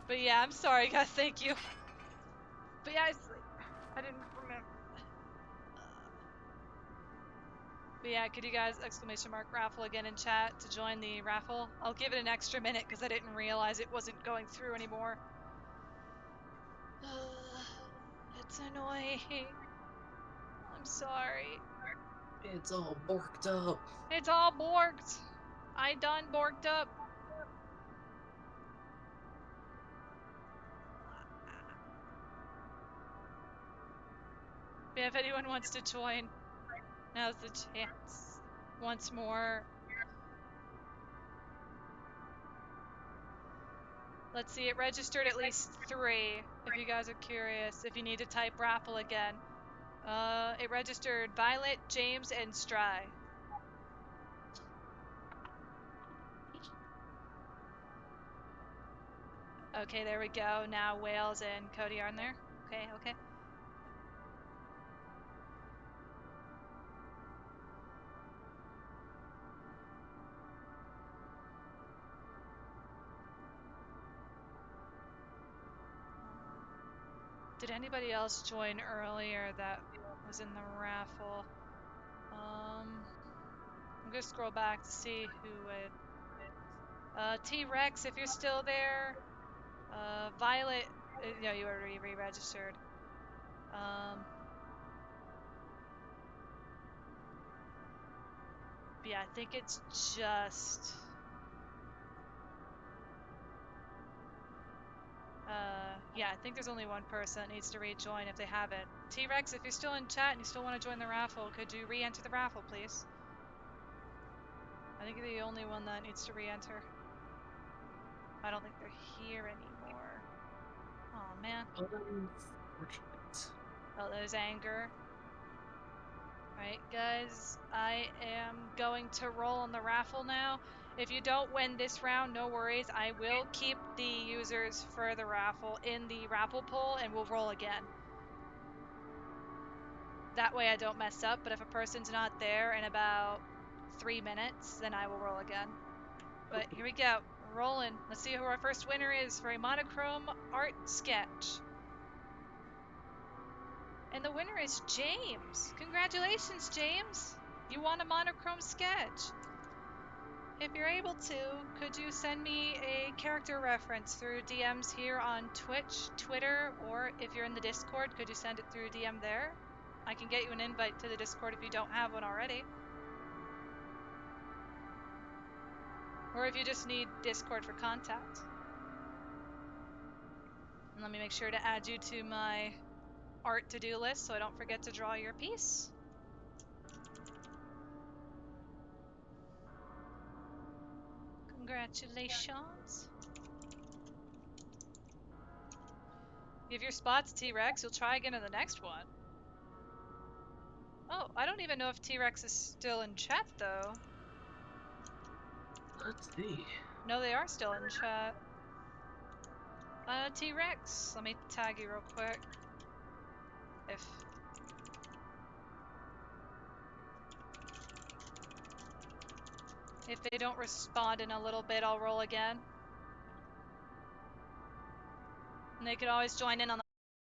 But yeah, I'm sorry, guys. Thank you. But yeah, I didn't remember. But yeah, could you guys !raffle again in chat to join the raffle? I'll give it an extra minute because I didn't realize it wasn't going through anymore. It's annoying. I'm sorry. It's all borked up. It's all borked. I done borked up. If anyone wants to join, now's the chance. Once more. Let's see, it registered at least 3, if you guys are curious, if you need to type raffle again. It registered Violet, James, and Stry. Okay, there we go. Now Wales and Cody are in there. Okay. Did anybody else join earlier that was in the raffle? I'm gonna scroll back to see who would. T-Rex, if you're still there. Violet, no, you already re-registered. Yeah, I think it's just... yeah, I think there's only one person that needs to rejoin if they haven't. T-Rex, if you're still in chat and you still want to join the raffle, could you re-enter the raffle, please? I think you're the only one that needs to re-enter. I don't think they're here anymore. Oh man. Unfortunate. Oh, there's anger. Alright, guys, I am going to roll on the raffle now. If you don't win this round, no worries. I will keep the users for the raffle in the raffle pool and we'll roll again. That way I don't mess up, but if a person's not there in about 3 minutes, then I will roll again. But here we go. We're rolling. Let's see who our first winner is for a monochrome art sketch. And the winner is James. Congratulations, James. You won a monochrome sketch. If you're able to, could you send me a character reference through DMs here on Twitch, Twitter, or if you're in the Discord, could you send it through DM there? I can get you an invite to the Discord if you don't have one already. Or if you just need Discord for contact. And let me make sure to add you to my art to-do list so I don't forget to draw your piece. Congratulations. Give your spots, T-Rex. You'll try again in the next one. Oh, I don't even know if T-Rex is still in chat, though. Let's see. No, they are still in chat. T-Rex. Let me tag you real quick. If they don't respond in a little bit, I'll roll again. And they could always join in on the